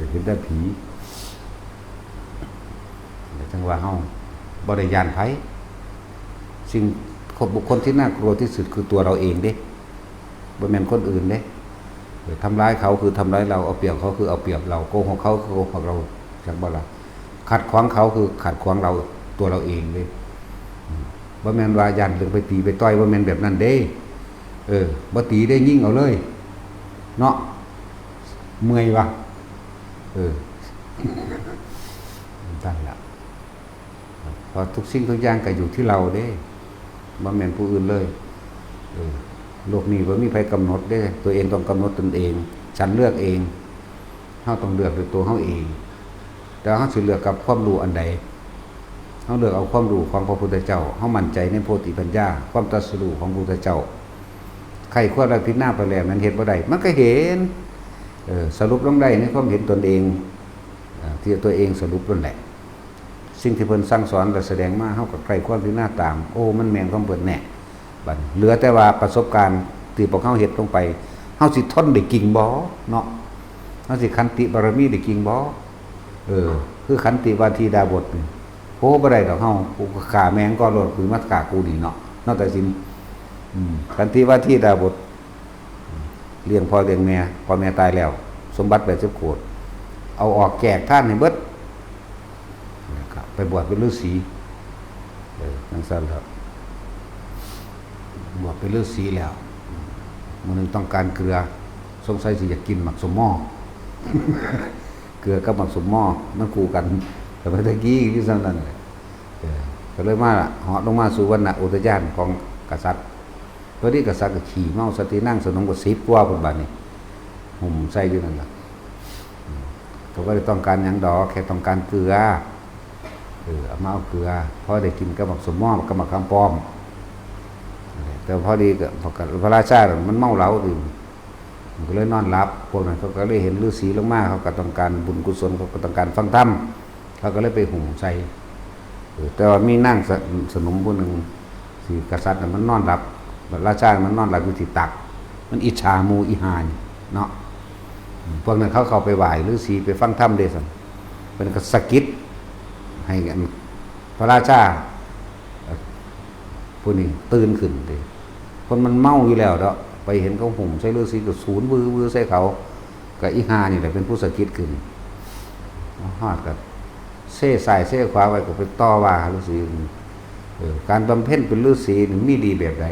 เห็นแต่ผีจังว่าเฮาบ่ได้ย่านไผสิ่งบุคคลที่น่ากลัวที่สุดคือตัวเราเองเด้บ่แม่นคนอื่นเด้ทำร้ายเขาคือทำร้ายเราเอาเปรียบเขาคือเอาเปรียบเราโกหกเขาคือโกหกเราจักบ่ล่ะขัดขวางเขาคือขัดขวางเราตัวเราเองเด้บ่แม่นว่าย่านเรื่องไปตีไปต่อยบ่แม่นแบบนั้นเด้บ่ตีได้ยิ่งเอาเลยเนาะเมื่อยวะนั่นแหละพอทุกสิ่งทุกอย่างก็อยู่ที่เราเด้บ่แม่นผู้อื่นเลยโลกนี้บ่มีใครกำหนดเด้ตัวเองต้องกำหนดตนเองฉันเลือกเองเฮาต้องเลือกด้วยตัวเฮาเองแต่เฮาสิเลือกกับความรู้อันใดเฮาเลือกเอาความรู้ของพระพุทธเจ้าเฮามั่นใจในโพธิปัญญาความตรัสรู้ของพระพุทธเจ้าใครควรรับพิจารณาไปแล้วมันเห็นบ่ได้มันก็เห็นสรุปลงได้ในความเห็นตนเองที่ตัวเองสรุปนั่นแหละสิ่งที่เพิ่นสั่งสอนและแสดงมาเฮาก็ใครควรพิจารณาตามโอ้มันแม่นของเพิ่นแน่บัดเหลือแต่ว่าประสบการณ์ที่พวกเฮาเฮ็ดลงไปเฮาสิทนได้กิ่งบ่เนาะเฮาสิขันติบารมีได้กิ่งบ่คือขันติวาทีดาบทนี่โหบ่ได้ดอกเฮากูฆ่าแมงก็โลดคือมาฆ่ากูนี่เนาะนอกแต่สินขันติวาทีดาบทเลี้ยงพ่อเลี้ยงแม่พ่อแม่ตายแล้วสมบัติ80โกฏเอาออกแจกท่านให้เบิดนะครับไปบวชเป็นฤาษีจังซั่นครับบวชเป็นฤาษีแล้วมื้อนึงต้องการเกลือสงสัยสิอยากกินหมักสมหม้อ เกลือกับหมักสมหม้อมันคู่กันแต่เมื่อกี้อยู่ซั่นนั่นก็เลยมาเหาะลงมาสู่วรรณอุทยานของกษัตริย์ตัวนี้กษัตริย์ก็ขี่เมาสตินั่งสนมก็10กว่าพุ่นบัดนี้ห่มใส่อยู่นั่นล่ะเขาก็เลยต้องการหยังดอกแค่ต้องการเกลือเอามาเอาเกลือพอได้กินกับหมักสมหม้อกับหมักคำปอมแต่พอดีก็พระราชามันเมาเหล้าดื่มมันก็เลยนอนหลับพวกนั้นเขาก็เลยเห็นฤาษีลงมาเขาก็ต้องการบุญกุศลเขาก็ต้องการฟังธรรมเขาก็เลยไปห่มใส่แต่ว่ามีนั่งสนมผู้หนึ่งสิกษัตริย์มันนอนหลับพระราชามันนอนหลับอยู่ที่ตักมันอิจฉาหมู่อีหานเนาะพวกนั้นเขาเข้าไปไหว้ฤาษีไปฟังธรรมเด้ซั่นเป็นก็สะกิดให้พระราชาผู้นี้ตื่นขึ้นดิคนมันเมาอยู่แล้วเนาะไปเห็นเขาห่มใส่ฤาษีก็ศูนย์วือใส่เขากับอีหานี่แหละเป็นผู้สะกิดขึ้นฮอดกับเซ่สายเซ่ขวาไว้ก็ไปต่อว่าฤาษีการบำเพ็ญเป็นฤาษีนี่มีดีแบบใด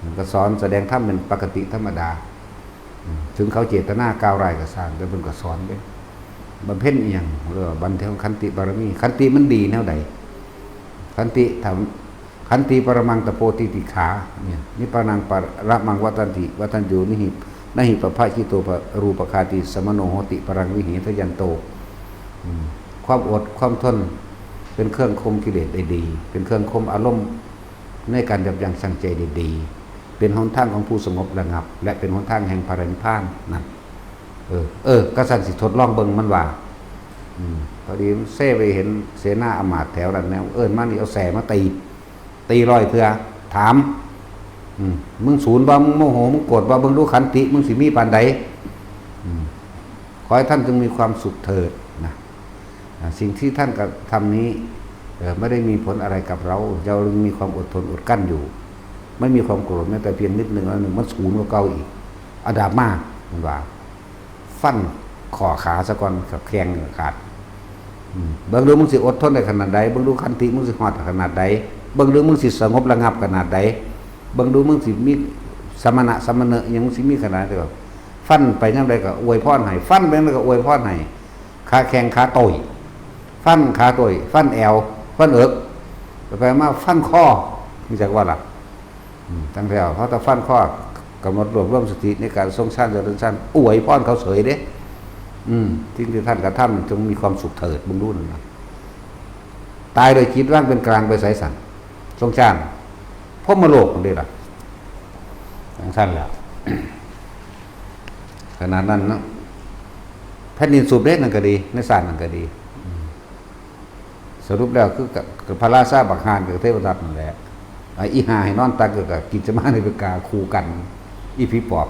มันก็สอนแสดงธรรมเป็นปกติธรรมดาถึงเขาเจตนาก้าวร้ายก็สร้างแต่เพิ่นก็สอนเด้บำเพ็ญอีหยังเรียกว่าบันเทิงขันติบารมีขันติมันดีแนวใดขันติทำขันติปรมังตโพธิติขาเนี่ยนิพพานังปรมังวัตันติวัตัญญูนิหิปภะชิโตปรูปคาติสมโนโหติปรังวิหิทยันโตความอดความทนเป็นเครื่องข่มกิเลสได้ดีเป็นเครื่องข่มอารมณ์ในการยับยั้งชั่งใจได้ดีเป็นหนทางของผู้สงบระงับและเป็นหนทางแห่งพระนิพพานนั่นกษัตริย์สิทดลองเบิ่งมันว่าพอดีเซ่ไปเห็นเสนาอมาตย์แถวนั้นแนวมานี่เอาแสมาตีร้อยเถื่อถามมึงศูนย์บ่มึงโมโหมึงโกรธบ่มึงรู้ขันติมึงสิมีปานใด ขอให้ท่านจงมีความสุขเถิดนะสิ่งที่ท่านกระทำนี้ไม่ได้มีผลอะไรกับเรามีความอดทนอดกั้นอยู่ไม่มีความโกรธแม้แต่เพียงนิดหนึ่งแล้วหนึ่งมันสูงกว่าเก่าอีกอาดาบมากมันว่าฟันขอขาซะก่อนกับแข้งขาดเบิ่งดูมึงสิอดทนได้ขนาดใดเบิ่งดูขันติมึงสิฮอดขนาดใดเบิ่งดูมึงสิสงบระงับขนาดใดเบิ่งดูมึงสิมีสมณะสมณะยังมึงสิมีขนาดใดแบบฟันไปยามใดก็อวยพรให้ฟันไปยามใดก็อวยพรให้ขาแข้งขาโตยฟันขาโตยฟันแอวฟันเอิกไปมาฟันข้อมีจักว่าล่ะตั้งแต่เขาจะฟันข้อกำหนดรวบรวมสติในการทรงชาติเจริญชาติอวยพรเขาเสยเด้ทิ้งที่ท่านกระทำจงมีความสุขเถิดบุญรุ่นนะตายโดยจิตว่างเป็นกลางไปใส่สันทรงชาติพบมาโลกคนเดียวล่ะทั้งสั้นแล้ว ขนาดนั้นนะแผ่นดินสูบเล็ดนั่นก็ดีในศาสตร์นั่นก็ดีสรุปแล้วคือกับพระราชาบักฮานกับเทวทัตนั่นแหละอีหาให้นอนตาเกิดกับกิจมาในประกาคู่กันอีผีปอบ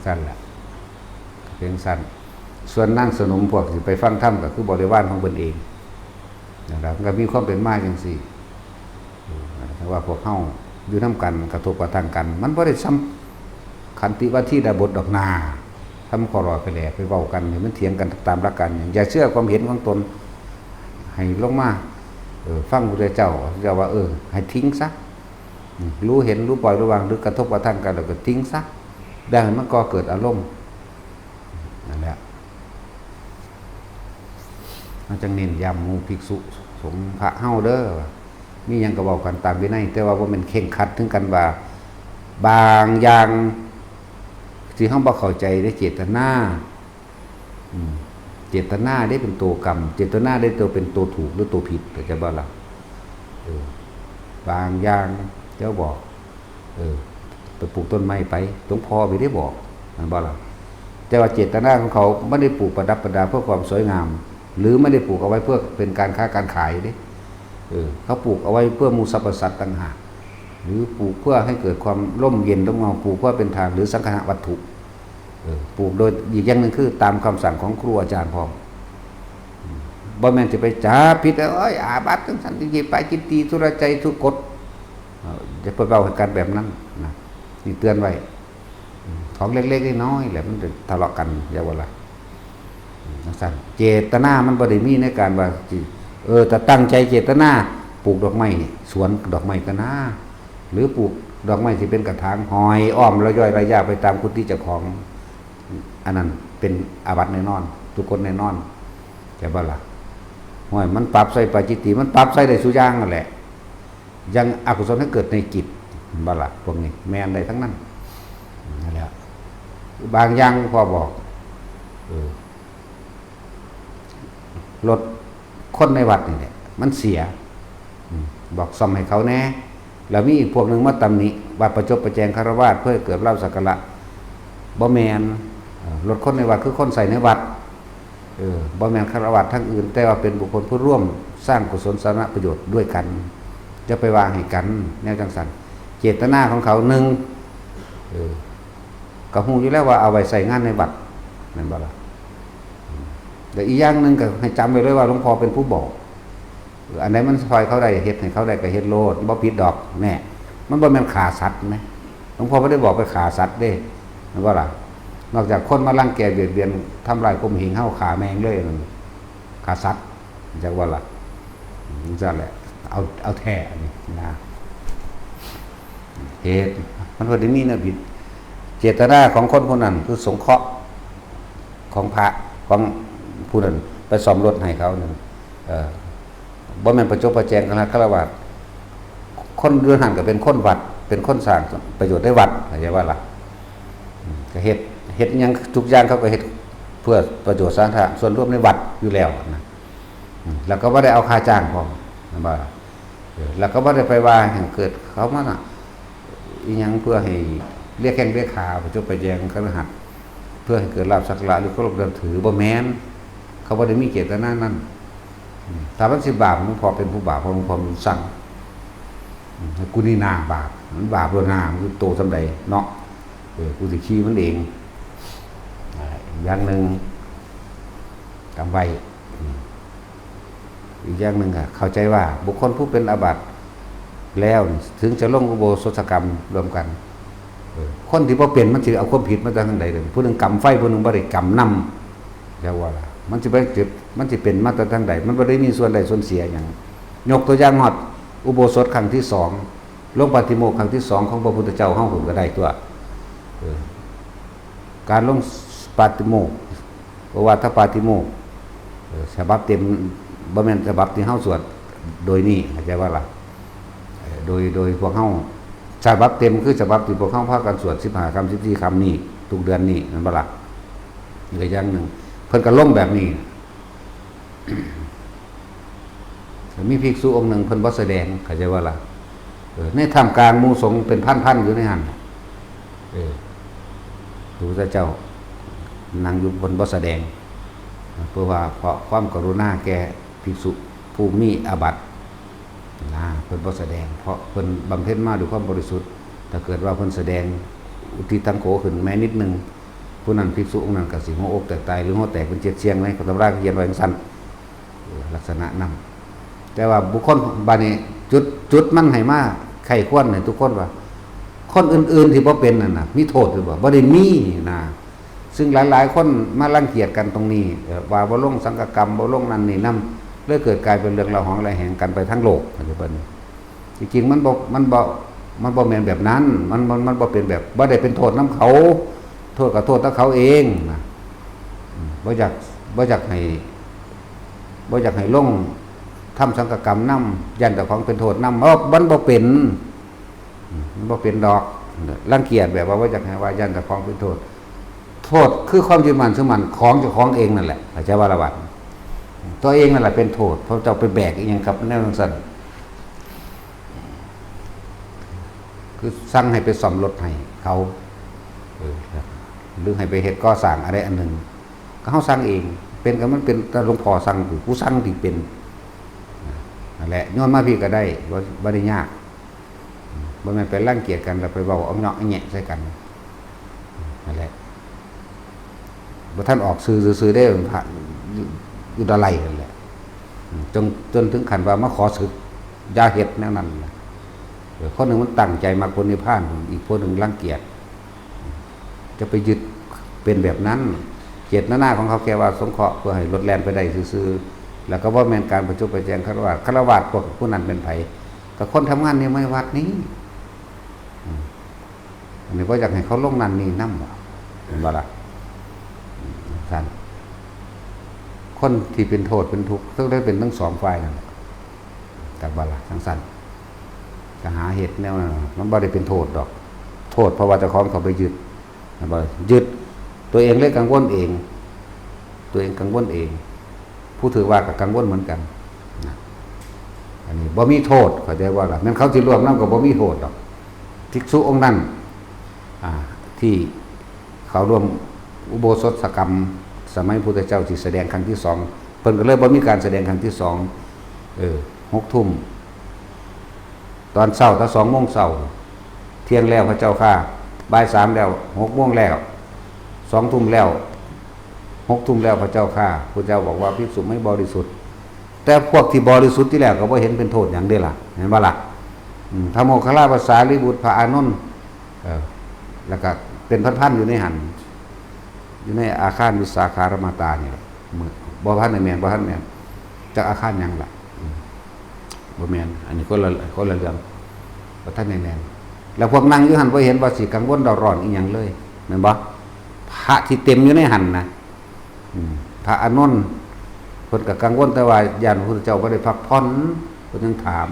สั้นแหละเพียงสั้นส่วนนั่งสนมพวกไปฟังธรรมก็คือบริวารของตนเองนะครับก็มีความเป็นมาอย่างสี่แต่ว่าพวกเข้าอยู่น้ำกันกระทบกระทั่งกันมันไม่ได้ซ้ำขันติว่าที่ดาบทดอกนาทำขอรอไปแหล่ไปเว้ากันเนี่ยมันเถียงกันตามหลักการอย่างอย่าเชื่อความเห็นของตนให้ลงมาฟังพระเจ้าว่าให้ทิ้งซะรู้เห็นรู้ปล่อยรู้วางหรือกระทบกระทั่งกันแล้วก็ทิ้งซะได้มันก็เกิดอารมณ์นั่นแหละมันจะเน้นย้ำมูภิกษุสงฆ์พระเฮาเด้อมียังกระบอกกันตามวินัยแต่ว่ามันเข่งคัดถึงกันว่าบางอย่างที่เฮาบ่เข้าใจได้เจตนาเจตนาได้เป็นตัวกรรมเจตนาได้ตัวเป็นตัวถูกหรือตัวผิดแต่จะบ่ล่ะบางอย่างเจ้าบอกไปปลูกต้นไม้ไปหลวงพ่อไม่ได้บอกมันบ่ล่ะแต่ว่าเจตนาของเขาไม่ได้ปลูกประดับประดาเพื่อความสวยงามหรือไม่ได้ปลูกเอาไว้เพื่อเป็นการค้าการขายเด้เขาปลูกเอาไว้เพื่อมูลสรรพสัตว์ต่างหากหรือปลูกเพื่อให้เกิดความร่มเย็นร่มเงาปลูกเพื่อเป็นทางหรือสังฆะวัตถุปลูกโดยอีกอย่างหนึ่งคือตามคำสั่งของครูอาจารย์พร้อมบ่แม่นจะไปจับผิดอาบัติทั้งสันติไปจิตตีทุรใจทุกฎจะไปเบาเหตุการณ์แบบนั้นนะนี่เตือนไว้ของเล็กๆน้อยๆแหละมันจะทะเลาะกันอย่าว่าละสั่นเจตนามันบ่ได้มีในการว่าแต่ตั้งใจเจตนาปลูกดอกไม้สวนดอกไม้ก็น่าหรือปลูกดอกไม้ที่เป็นกระถางหอยอ้อมระย่อยระยะไปตามกุฏิเจ้าของอันนั้นเป็นอาบัติแน่นอนทุกคนแน่นอนแต่บ่ล่ะห้อยมันปรับใส่ปาจิตติมันปรับใส่ได้สุอย่างนั่นแหละยังอกุศลให้เกิดในจิตบ่ล่ะพวกนี้แม่นได้ทั้งนั้นนั่นแหละบางอย่างพอบอกรถคนในวัดนี่แหละมันเสียบอกซ่อมให้เขาแน่แล้วมีอีกพวกนึงมาตำหนิว่าประจบประแจงคารวะเพื่อเกิดลาภสักการะบ่แมนรถคนในวัดคือคนใส่ในวัดบ่แมนคารวะทั้งอื่นแต่ว่าเป็นบุคคลผู้ร่วมสร้างกุศลสาธารณประโยชน์ด้วยกันจะไปวางให้กันแนวจังสันเจตนาของเขาหนึ่งก็ฮู้อยู่แล้วว่าเอาไว้ใส่งานในวัดนั่นบ่ล่ะแต่อีกอย่างหนึ่งก็ให้จำไว้เลยว่าหลวงพ่อเป็นผู้บอกอันไหนมันซอยเขาได้เฮ็ดให้เขาได้ก็เฮ็ดโลดบ่ผิดดอกแน่มันบ่แม่นฆ่าสัตว์ไหมหลวงพ่อไม่ได้บอกไปฆ่าสัตว์เด้นั่นว่าล่ะนอกจากคนมารังแกเบียดเบียนทำลายข่มเหงเฮาฆ่าแมงเลยนั่นฆ่าสัตว์จักว่าล่ะนั่นแหละเอาแท้นี่นะเหตุมันบ่ได้มีนะผิดเจตนาของคนคนนั้นคือสงเคราะห์ของพระของผู้นั้นไปซ่อมรถให้เขานั่นบ่แม่นประจบประแจงคณะฆราวาสคนเรือนหันก็เป็นคนวัดเป็นคนสร้างประโยชน์ได้วัดเข้าใจว่าล่ะก็เฮ็ดหยังทุกอย่างเขาก็เฮ็ดเพื่อประโยชน์สาธารณะส่วนรวมในวัดอยู่แล้วนะแล้วก็บ่ได้เอาค่าจ้างพร้อมว่าแล้วก็บ่ได้ไปว่าให้เกิดเขามาน่ะอีหยังเพื่อให้เรียกแข้งเรียกขาประจบประแจงคฤหัสถ์เพื่อให้เกิดลาภสักการะหรือเคารพนับถือบ่แม่นเขาบ่ได้มีเจตนานั้นถ้ามัน10 บาปมันพอเป็นผู้บาปเพราะมันพอมันสั่งกูนี่นาบาปมันบาปโดนนามันโตสำใดเนาะกูสิขี้มันเอง อย่างหนึ่งจำไว้อีกอย่างหนึ่งเข้าใจว่าบุคคลผู้เป็นอาบัติแล้วถึงจะลงอุโบสถกรรมรวมกันคนที่พอเปลี่ยนมันจะเอาความผิดมาจากทางใดเลยผู้หนึ่งกรรมไฟผู้หนึ่งบริกรรมนำแล้วว่ามันจะไปจุดมันจะเป็นมาจากทางใดมันไม่ได้มีส่วนใดส่วนเสียอย่างยกตัวอย่างหอดอุโบสถครั้งที่สองลงปาฏิโมกข์ครั้งที่สองของพระพุทธเจ้าห้องผมก็ได้ตัวการลงปาฏิโมกข์เพราะว่าถ้าปาฏิโมกข์ฉบับเต็มบ่แม่นฉบับที่เฮาสวดโดยนี้เข้าใจว่าล่ะโดยพวกเฮาฉบับเต็มคือฉบับที่พวกเฮาพากันสวด15คำ14คำนี้ทุกเดือนนี้นั่นบ่ล่ะอีกอย่างหนึ่งเพิ่นก็ลงแบบนี้มีภิกษุองค์หนึ่งเพิ่นบ่แสดงเข้าใจว่าล่ะในท่ามกลางหมู่สงฆ์เป็นพันๆอยู่ในหั่นพระพุทธเจ้านั่งอยู่บนบ่แสดงเพราะว่าเพราะความกรุณาแก่ภิกษุผู้มีอาบัติเพิ่นบ่แสดงเพราะเพิ่นบำเพ็ญมาด้วยความบริสุทธิ์ถ้าเกิดว่าเพิ่นแสดงอุทิศตังโขขึ้นแม้นิดนึงผู้นั้นภิกษุองค์นั้นก็สิหัวอกแตกตายหรือหัวแตกเป็นเจ็ดเชียงไหมก็ตำราเขียนไว้จังซั่นลักษณะนั้นแต่ว่าบุคคลบัดนี้จุดมันให้มาไข้ควรให้ทุกคนว่าคนอื่นๆที่บ่เป็นนั่นน่ะมีโทษหรือบ่ได้มีนะซึ่งหลายๆคนมารังเกียจกันตรงนี้ว่าบ่ลงสังฆกรรมบ่ลงนั่นนี่นำเลยเกิดกลายเป็นเรื่องระหองระแหงกันไปทั้งโลกปัจจุบันจริงๆมันบ่แม่นแบบนั้นมันบ่เป็นแบบบ่ได้เป็นโทษนํเขาโทษก็โทษแต่เขาเองนะบ่อยากให้ลงทำสังฆกรรมนำยันแต่ของเป็นโทษนำมันบ่เป็นดอกรังเกียจแบบว่าบ่อยากให้ว่ายันแต่ของเป็นโทษคือความยึดมั่นถือมั่นของเจ้าของเองนั่นแหละเข้าใจว่าละบัดตัวเองนั่นแหละเป็นโทษเพราะเจ้าไปแบกอีกอย่างกับแนวสั่นคือสั่งให้ไปซ่อมรถให้เขาหรือให้ไปเฮ็ดก่อสร้างอะไรอันหนึ่งก็เขาสั่งเองเป็นก็มันเป็นแต่หลวงพ่อสั่งผู้สั่งที่เป็นนั่นแหละย้อนมาพี่ก็ได้บ่ได้ยากบ่แม่นไปรังเกียจกันแล้วไปเว้าเอาเนาะแงะใส่กันนั่นแหละบ่ท่านออกซื้อได้พระอยู่ตะไลนั่นแหละจนถึงขั้นว่ามาขอศึกยาเฮ็ดแนวนั้นคนหนึ่งมันตั้งใจมาคนนิพพานอีกคนหนึ่งรังเกียจจะไปยึดเป็นแบบนั้นเจตนาของเขาแค่ว่าสงเคราะห์เพื่อให้ลดแล่นไปได้ซื่อๆแล้วก็บ่แม่นการประชุมประแจงฆราวาสพวกผู้นั้นเป็นไผก็คนทำงานในวัดนี้อันนี้บ่อยากให้เขาลงนั่นนี่นำเห็นบ่ล่ะท่านคนที่เป็นโทษเป็นทุกข์ต้องได้เป็นทั้งสองฝ่ายนั่นแต่บ่ล่ะทั้งสั้นจะหาเหตุแนวนั้นมันบ่ได้เป็นโทษดอกโทษเพราะว่าเจ้าของเขาไปยึดบ่ยึดตัวเองเลยกังวลเองตัวเองกังวลเองผู้ถือว่าก็กังวลเหมือนกันอันนี้บ่มีโทษเข้าใจว่าล่ะแม้นเขาสิร่วมนำก็บ่มีโทษดอกภิกษุองค์นั้นที่เขาร่วมอุโบสถกรรมสมัยพุทธเจ้าที่แสดงครั้งที่สองเพิ่นก็เลยบ่มีการแสดงครั้งที่สอง6 ทุ่มตอนเช้าถ้า2 โมงเช้าเที่ยงแล้วพระเจ้าค่ะบ่าย 3แล้ว6 โมงแล้ว2 ทุ่มแล้ว6 ทุ่มแล้วพระเจ้าค่ะพระเจ้าบอกว่าภิกษุไม่บริสุทธิ์แต่พวกที่บริสุทธิ์ที่แล้วก็บ่เห็นเป็นโทษหยังเด้ล่ะเห็นบ่ล่ะพระโมคคัลลาภาษาลิบุตรพระอานนท์แล้วก็เป็นพันๆอยู่ในหันอยู่ในอาคารวิสาขารมาตาเนี่ยบ่พันในแม่นบ่ทันแม่นจักอาคารหยังล่ะบ่แม่นอันนี้คนละเรื่องบ่ทันในแม่นแล้วพวกนั่งอยู่หันบ่เห็นว่าสิกังวลเดาร้อนอีหยังเลยแม่นบ่พระที่เต็มอยู่ในหันนะพระอานนท์เพิ่นก็กังวลแต่ว่าญาณพระพุทธเจ้าบ่ได้พักผ่อนเพิ่นยังถาม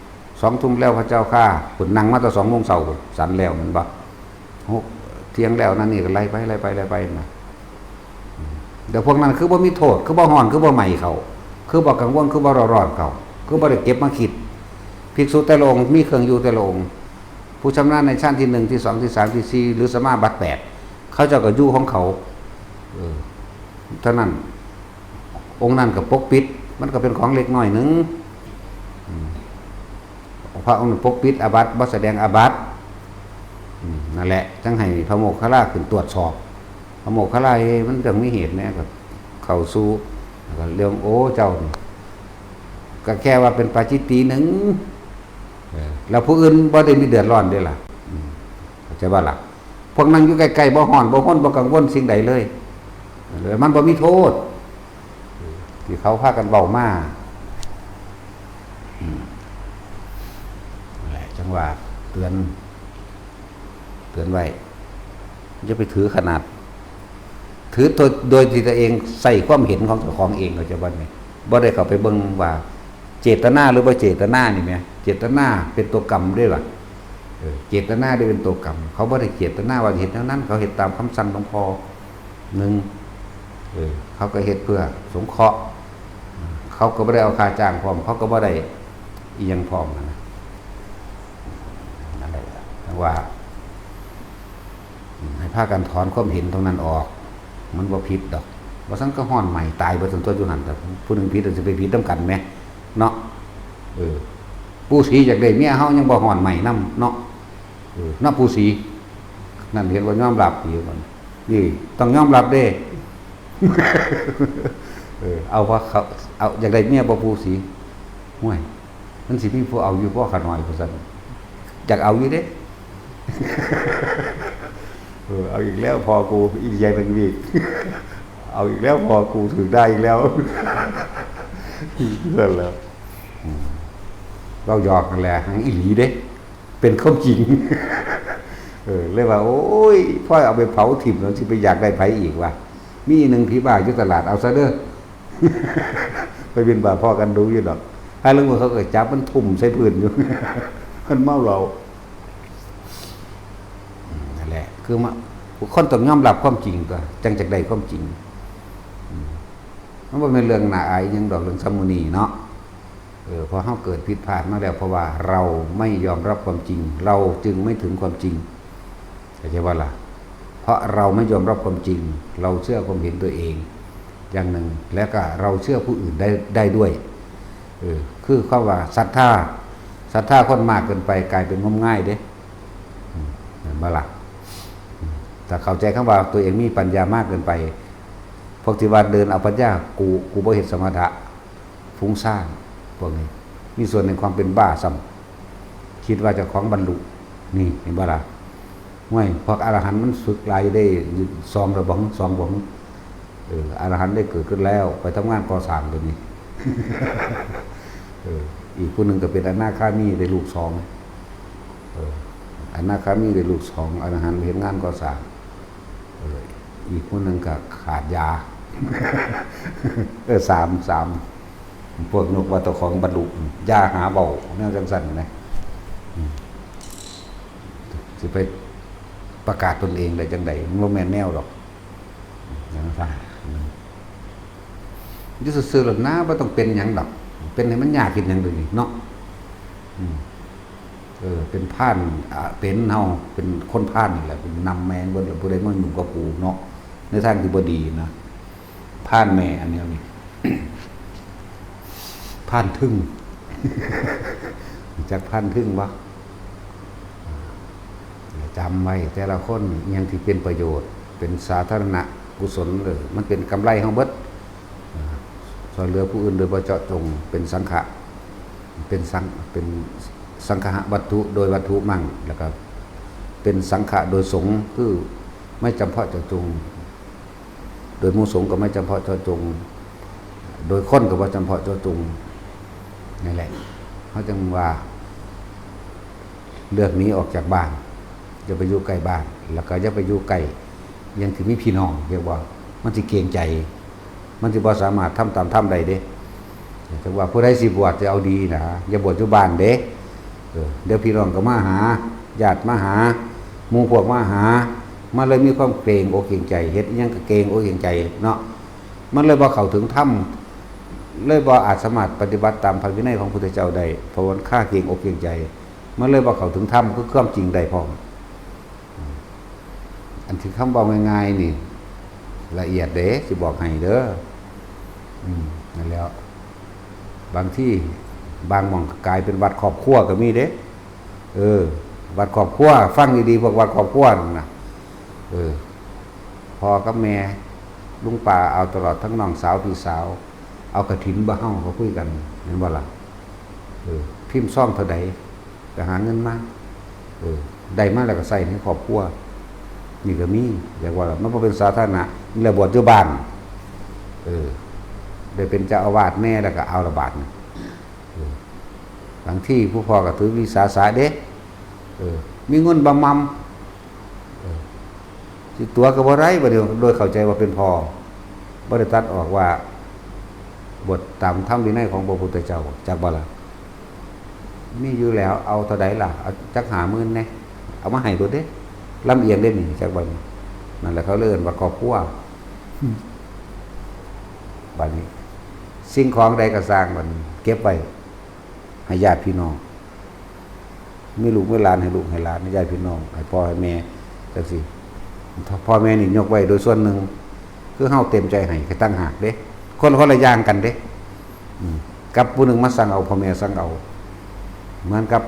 2 ทุ่มแล้วพระเจ้าค่ะเพิ่นนั่งมาแต่2 โมงเช้าสันแล้วแม่นบ่เที่ยงแล้วนั่นนี่ก็ไล่ไปนะเดี๋ยวพวกนั้นคือบ่มีโทษคือบ่ฮ้อนคือบ่ไหม้เขาคือบ่กังวลคือบ่ร้อนเขาคือบ่ได้เก็บมาคิดภิกษุแต่ละองค์มีเครื่องอยู่แต่ละองค์ผู้ชำนาญในชั้นที่1ที่2ที่3ที่4หรือสมาบัติ8เขาเจ้าก็อยู่ของเขาเท่านั้นองค์นั้นก็ปกปิดมันก็เป็นของเล็กน้อยนึงพระองค์ปกปิดอาบัติบ่แสดงอาบัตินั่นแหละจังให้พระโมคคัลลาขึ้นตรวจสอบ อโมกขลายมันจังมีเหตุแน่กับเข้าสู่ก็เรื่องโอ้เจ้านี่ก็แค่ว่าเป็นปาจิตตีหนึ่งแล้วผู้อื่นบ่ได้มีเดือดร้อนเด้ล่ะเข้าใจบ่ล่ะพวกนั้นอยู่ใกล้ๆบ่ฮ้อนบ่ร้อนบ่กังวลสิ่งใดเลยมันบ่มีโทษที่เขาพากันเว้ามาแหละจังว่าเตือนไว้อย่าไปถือขนาดถือโดยที่ตัวเองใส่ความเห็นของเจ้าของเองเขาจะบ่นี่บ่ได้เข้าไปเบิ่งว่าเจตนาหรือบ่เจตนานี่แหมเจตนาเป็นตัวกรรมด้วยล่ะเจตนาได้เป็นตัวกรรมเขาบ่ได้เจตนาว่าเฮ็ดแนวนั้นเขาเฮ็ดตามคำสั่งของพ่อเขาก็เฮ็ดเพื่อสงเคราะห์เขาก็บ่ได้เอาค่าจ้างพร้อมเขาก็บ่ได้อีหยังพร้อมนั่นแหละแต่ว่าให้พากันถอนความเห็นตรงนั้นออกมันบ่ผิดดอกว่าซั่นก็ฮ้อนใหม่ตายบ่ซั่นตัวอยู่หั่นแต่ผู้นึงผิดจะไปผิดนำกันแหมเนาะผู้สีอยากได้เมียเฮายังบ่ฮ้อนใหม่นำเนาะเนาะผู้สีนั่นเห็นว่ายอมรับอยู่ก่อนนี่ต้องยอมรับเด้ เอาว่าเขาเอาอยากได้เมียบ่ผู้สีห่วยมันสิมีผู้เอาอยู่บ่ขาน้อยว่าซั่นอยากเอาอยู่เด้ เอาอีกแล้วพอกูอีกใจเป็นวีเอาอีกแล้วพอกูถึงได้อีกแล้วนั่นแหละเราหยอกกันแหละหังอีหลีเด้เป็นข้อจริงเลยว่าโอ้ยพ่อเอาไปเผาถิ่มแล้วสิไปอยากได้ไผอีกว่ะมีหนึ่งผีบ้าอยู่ตลาดเอาซะเด้อ ไปบินบ่าพ่อกันดูอยู่ดอกถ้าเรื่องมันเขาเกิดจับมันทุ่มใส่พื้นอยู่ มันเมาเรานั่นแหละคือมาคนต้องยอมรับความจริงก็จังจากใดความจริงมันเป็นเรื่องน่าอายยังดอกเรื่องสมุนีเนาะพอเฮาเกิดผิดพลาดมาแล้วเพราะว่าเราไม่ยอมรับความจริงเราจึงไม่ถึงความจริงเข้าใจว่าล่ะเพราะเราไม่ยอมรับความจริงเราเชื่อความเห็นตัวเองอย่างหนึ่งแล้วก็เราเชื่อผู้อื่นได้ด้วยคือเขาว่าศรัทธาคนมากเกินไปกลายเป็นงมง่ายเด้เห็นบ่ล่ะถ้าเข้าใจคำว่าตัวเองมีปัญญามากเกินไปพวกที่ว่าเดินเอาปัญญากูบ่เฮ็ดสมถะฟุ้งซ่านพวกนี้มีส่วนในความเป็นบ้าซ้ำคิดว่าเจ้าของบรรลุนี่เห็นบ่ล่ะห้วยพวกอรหันต์มันฝึกหลายได้2ระบ2บ่อรหันต์ได้เกิดขึ้นแล้วไปทำงานก่อสร้างตัวนี้ อีกผู้หนึ่งก็เป็นอนาคามีได้ลูก2อนาคามีได้ลูก2อรหันต์เฮ็ดงานก่อสร้างอีกผู้หนึ่งก็ขาดยา 3พวกนกว่าตัวของบรรลุยาหาเบาแนวจังซั่นนะสิไปประกาศตนเองได้จังได๋มันบ่แม่นแนวหรอกอย่างนั้นอยู่ซื่อๆหรอกนะบ่ต้องเป็นหยังดอกเป็นให้มันยากขึ้นหยังเลยเนาะเป็นพานเป็นเฮาเป็นคนพานนี่แหละเป็นนำแมงเบิ่นผู้ใดมาอยู่กับปู่เนาะในทางที่บ่ดีนะพานแม่อันนี้นี่ พานทึ่ง จากพานทึ่งบ่จำไว้แต่ละคนยังที่เป็นประโยชน์เป็นสาธารณะกุศลมันเป็นกำไรเฮาเบิดช่วยเหลือผู้อื่นโดยบ่เจาะจงเป็นสังฆะเป็นสังฆะวัตถุโดยวัตถุมั่งแล้วก็เป็นสังฆะโดยสงฆ์คือไม่จำเพาะเจาะจงโดยหมู่สงฆ์ก็ไม่จำเพาะเจาะจงโดยคนก็บ่จำเพาะเจาะจงนั่นแหละเขาจึงว่าเลือกหนีออกจากบ้านอย่าไปอยู่ใกล้บ้านแล้วก็อย่าไปอยู่ใกล้ยังที่มีพี่น้องเรียกว่ามันสิเกรงใจมันสิบ่สามารถทำตามธรรมได้เด้จังว่าผู้ใดสิบวชจะเอาดีนะอย่าบวชอยู่บ้านเด้เดี๋ยวพี่น้องก็มาหาญาติมาหาหมู่พวกมาหามันเลยมีความเกรงอกเกรงใจเฮ็ดอิหยังก็เกรงอกเกรงใจเนาะมันเลยบ่เข้าถึงธรรมเลยบ่อาจสามารถปฏิบัติตามพระวินัยของพระพุทธเจ้าได้เพราะว่าค่าเกรงอกเกรงใจมันเลยบ่เข้าถึงธรรมคือความจริงได้พร้อมอันที่คำบอกง่ายๆนี่ละเอียดเด้สิบอกให้เด้อนั่นแล้วบางที่บางหม่องกลายเป็นวัดครอบครัวก็มีเด้วัดครอบครัวฟังดีๆพวกวัดครอบครัวนั่นน่ะ พ่อกับแม่ลุงป่าเอาตลอดทั้งน้องสาวพี่สาวเอากระถินบ่เฮาเขาคุยกันเห็นบ่ล่ะพิมพ์ซ่องเท่าใดก็หาเงินมาได้มาแล้วก็ใส่ในครอบครัวนี่ก็มีอยากว่ามันบ่เป็นสาธารณะนี่แหละบวชอยู่บ้านได้เป็นเจ้าอาวาสแน่แล้วก็เอาระบาดบางที่ผู้พ่อก็ถือวิสาสะเด้มีเงินบำมสิตัวก็บ่ไรบ่เดียวโดยเข้าใจว่าเป็นพ่อบ่ได้ตัดออกว่าบทตามธรรมวินัยของพระพุทธเจ้าจักบ่ล่ะมีอยู่แล้วเอาเท่าใดล่ะเอาจัก50,000แน่เอามาให้โดดเด้ลำเอียงเด้นี่จักบ่นั่นแหละเขาเอิ้นว่าครอบครัวบัดนี้สิ่งของใดก็สร้างมันเก็บไว้ให้ญาติพี่น้องมีลูกมีหลานให้ลูกให้หลานให้ญาติพี่น้องให้พ่อให้แม่จังซี่พ่อแม่นี่ยกไว้โดยส่วนหนึ่งคือเฮาเต็มใจให้ตั้งหากเด้คนละอย่างกันเด้กับผู้หนึ่งมาสั่งเอาพ่อแม่สั่งเอาเหมือนกับ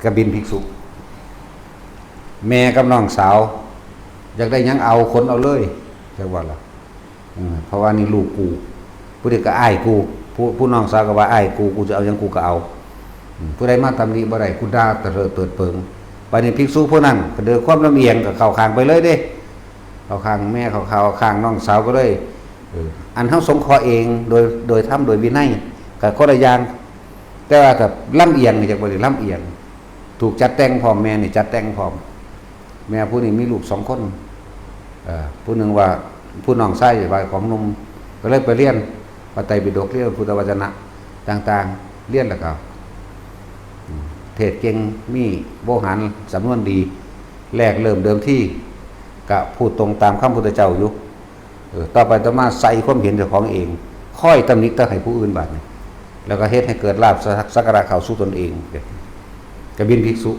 กบินภิกษุแม่กับน้องสาวอยากได้หยังเอาคนเอาเลยจังว่าล่ะเพราะว่านี่ลูกกูผู้ใดก็อ้ายกูผู้น้องสาวก็ว่าอ้ายกูจะเอาหยังกูก็เอาผู้ใดมาตำหนิบ่ได้กูด่าเติดเปิงบัดนี้ภิกษุผู้นั้นก็เดือความลำเอียงก็เข้าข้างไปเลยเด้เข้าข้างแม่เข้าข้างน้องสาวก็เลยอันเฮาสงเคราะห์เองโดยธรรมโดยวินัยก็คนละอย่างแต่ว่าถ้าลำเอียงนี่จักบ่ได้ลำเอียงถูกจัดแต่งพร้อมแม่นี่จัดแต่งพร้อมแม่ผู้นี้มีลูก2คนผู้หนึ่งว่าผู้น้องชายว่าของหนุ่มก็เลยไปเรียนพระไตรปิฎกเรียนพุทธวจนะต่างๆเรียนแล้วก็เทศเก่งมีโวหารสำนวนดีแรกเริ่มเดิมที่ก็พูดตรงตามคำพุทธเจ้าอยู่ต่อไปต่อมาใส่ความเห็นเจ้าของเองค่อยตำหนิตะให้ผู้อื่นบาดนี้แล้วก็เฮ็ดให้เกิดลาภสักการะเข้าสู่ตนเองกบินภิกษุ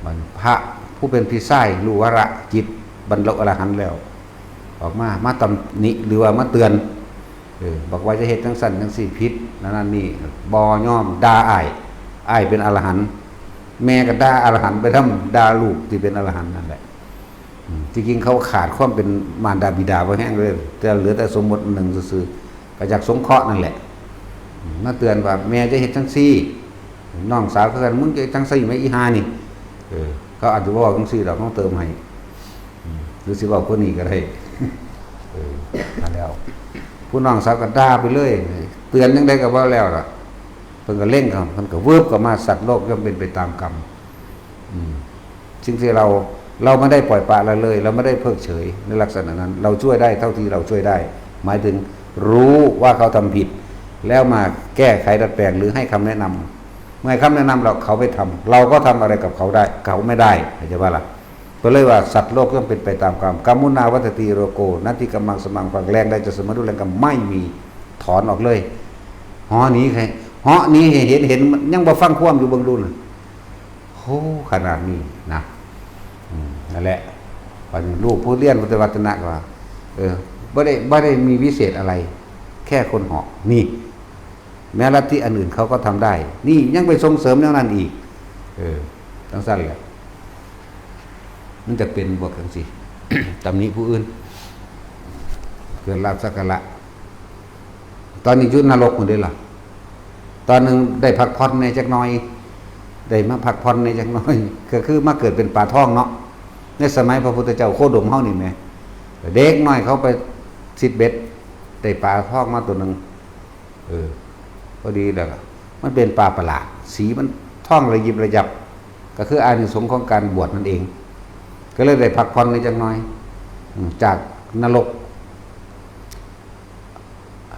มันพระผู้เป็นพี่ชายรู้วาระจิตบรรลุอรหันต์แล้วออกมาตำหนิหรือว่ามาเตือนบอกว่าจะเฮ็ดจังสั่นจังสี่ผิดนั่นนี่บ่ยอมด่าอ้ายเป็นอรหันต์แม่ก็ด่าอรหันต์ไปทำด่าลูกที่เป็นอรหันต์นั่นแหละจริงๆเขาขาดความเป็นมารดาบิดาบ่แห้งเลยแต่เหลือแต่สมมติหนึ่งซื่อๆก็จากสงเคราะห์นั่นแหละมาเตือนว่าแม่จะเฮ็ดจังซี่น้องสาวก็กันมึงจะจังซี่ไหมอีหานี่เขาอาจจะบอกจังซี่ดอกต้องเติมให้หรือสิบอกคนนี้ก็ได้มาแล้วผู้น้องสาวก็ด่าไปเลยเตือนจังได๋ก็บ่แล้วล่ะเพิ่นก็เล่งครับเพิ่นก็วืบก็มาสัตว์โลกย่อมเป็นไปตามกรรมสิ่งที่เราไม่ได้ปล่อยปละละเลยเราไม่ได้เพิกเฉยในลักษณะนั้นเราช่วยได้เท่าที่เราช่วยได้หมายถึงรู้ว่าเขาทำผิดแล้วมาแก้ไขดัดแปลงหรือให้คำแนะนำเมื่อให้คำแนะนำเขาไปทำเราก็ทำอะไรกับเขาได้เขาไม่ได้เข้าใจป่ะล่ะก็เลยว่าสัตว์โลกย่อมเป็นไปตามกรรมกัมมุนาวัตติโรโกนัตติกัมมังสมังฝังแรงได้จะเสมอด้วยแรงกรรมไม่มีถอนออกเลยหอนี้ใครหอนี้เห็นยังบ่ฟังความอยู่เบิ่งดูน่ะโหขนาดนี้นะนั่นแหละปัจจุบันลูกผู้เรียนพุทธวจนะก็ว่าไม่ได้มีวิเศษอะไรแค่คนเหาะนี่แม้ลัทธิอันอื่นเขาก็ทำได้นี่ยังไปส่งเสริมอย่างนั้นอีกต้องสั้นแหละมันจะเป็นบวกกันสิ ตำหนิผู้อื่นเกิดลาภสักการะตอนนี้ยุนรกหมดเลยล่ะตอนนึงได้พักผ่อนในจักหน่อยได้มาพักผ่อนในจักหน่อยก็คือมาเกิดเป็นปลาทองเนาะในสมัยพระพุทธเจ้าโคดมเฮานี่แหมเด็กน้อยเขาไปซิดเบ็ดได้ปลาทองมาตัวนึงพอดีแล้วมันเป็นปลาประหลาดสีมันท่องระยิบระยับก็คืออานิสงส์ของการบวชนั่นเองก็เลยได้พักผ่อนในจักหน่อยจากนรก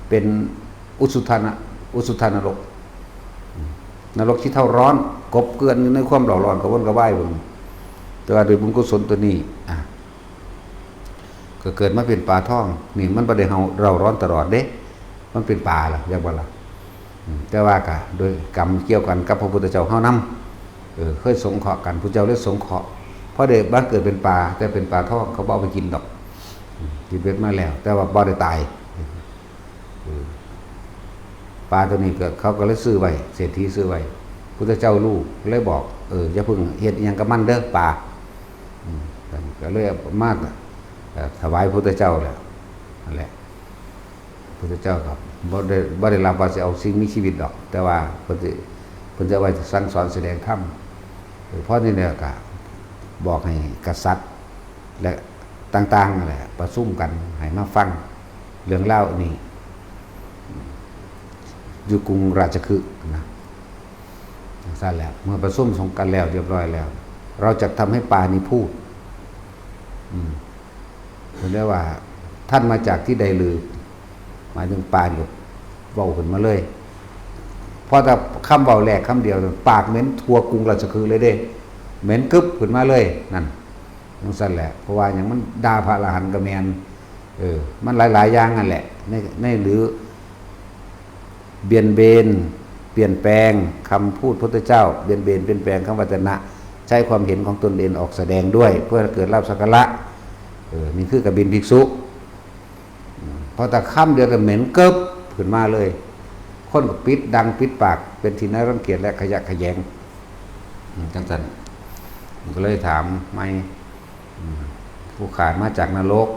เป็นอุสุทานรกที่เท่าร้อนกบเกลือนในความหล่อร้อนกระวนกระว่ายบนแต่ว่าโดยบุญกุศลตัวนี้ก็เกิดมาเป็นปลาท่องนี่มันบ่ได้เราร้อนตลอดเด้มันเป็นปลาล่ะอย่างว่าล่ะแต่ว่าก็โดยกรรมเกี่ยวกันกับพระพุทธเจ้าเฮานำเคยสงเคราะห์กันพระเจ้าเลยสงเคราะห์เพราะเด็กบ้านเกิดเป็นปลาแต่เป็นปลาท่องเขาบ่เอาไปกินดอกกินเบ็ดมาแล้วแต่ว่าบ่ได้ตายปลาตัวนี้ก็เขาก็เลยซื้อไว้เศรษฐีซื้อไว้พุทธเจ้ารู้เลยบอกอย่าเพิ่งเฮ็ดอิหยังกับมันเด้อปลา ก็เลยมากถวายพระพุทธเจ้าแหละนั่นแหละพระพุทธเจ้าครับบ่ได้รับว่าจะเอาสิ่งมีชีวิตดอกแต่ว่าเพิ่นจะไว้สั่งสอนแสดงธรรมเพราะนี่เนี่ยก็บอกให้กษัตริย์และต่างๆนั่นแหละประชุมกันให้มาฟังเรื่องเล่านี่อยู่กรุงราชคฤห์นะสั้นแล้วเมื่อประชุมสงกันแล้วเรียบร้อยแล้วเราจะทำให้ปานี้พูดเห็นได้ว่าท่านมาจากที่ใดหรือหมายถึงปาหยุดเบาขึ้นมาเลยพอแต่คำเบาแหลกคำเดียวปากเหม็นทัวกรุงราชคฤห์เลยเด้เหม็นกึบขึ้นมาเลยนั่นนั่นสั้นแหละเพราะว่าอย่างมันด่าพระอรหันต์กับแมนมันหลายๆอย่างนั่นแหละในหรือเบียนเบนเปลี่ยนแปลงคำพูดพระพุทธเจ้าเบียนเบนเปลี่ยนแปลงคำวัจนะใช้ความเห็นของตนเองออกแสดงด้วยเพื่อเกิดลาภสักการะนี่คือกบินภิกษุพอแต่ค่ำเดียวกันเหม็นเกิบขึ้นมาเลยคนก็ปิดดังปิดปากเป็นที่น่ารังเกียจและขยะแขยงจังสันก็เลยถามไม่ผู้ขามาจากนรก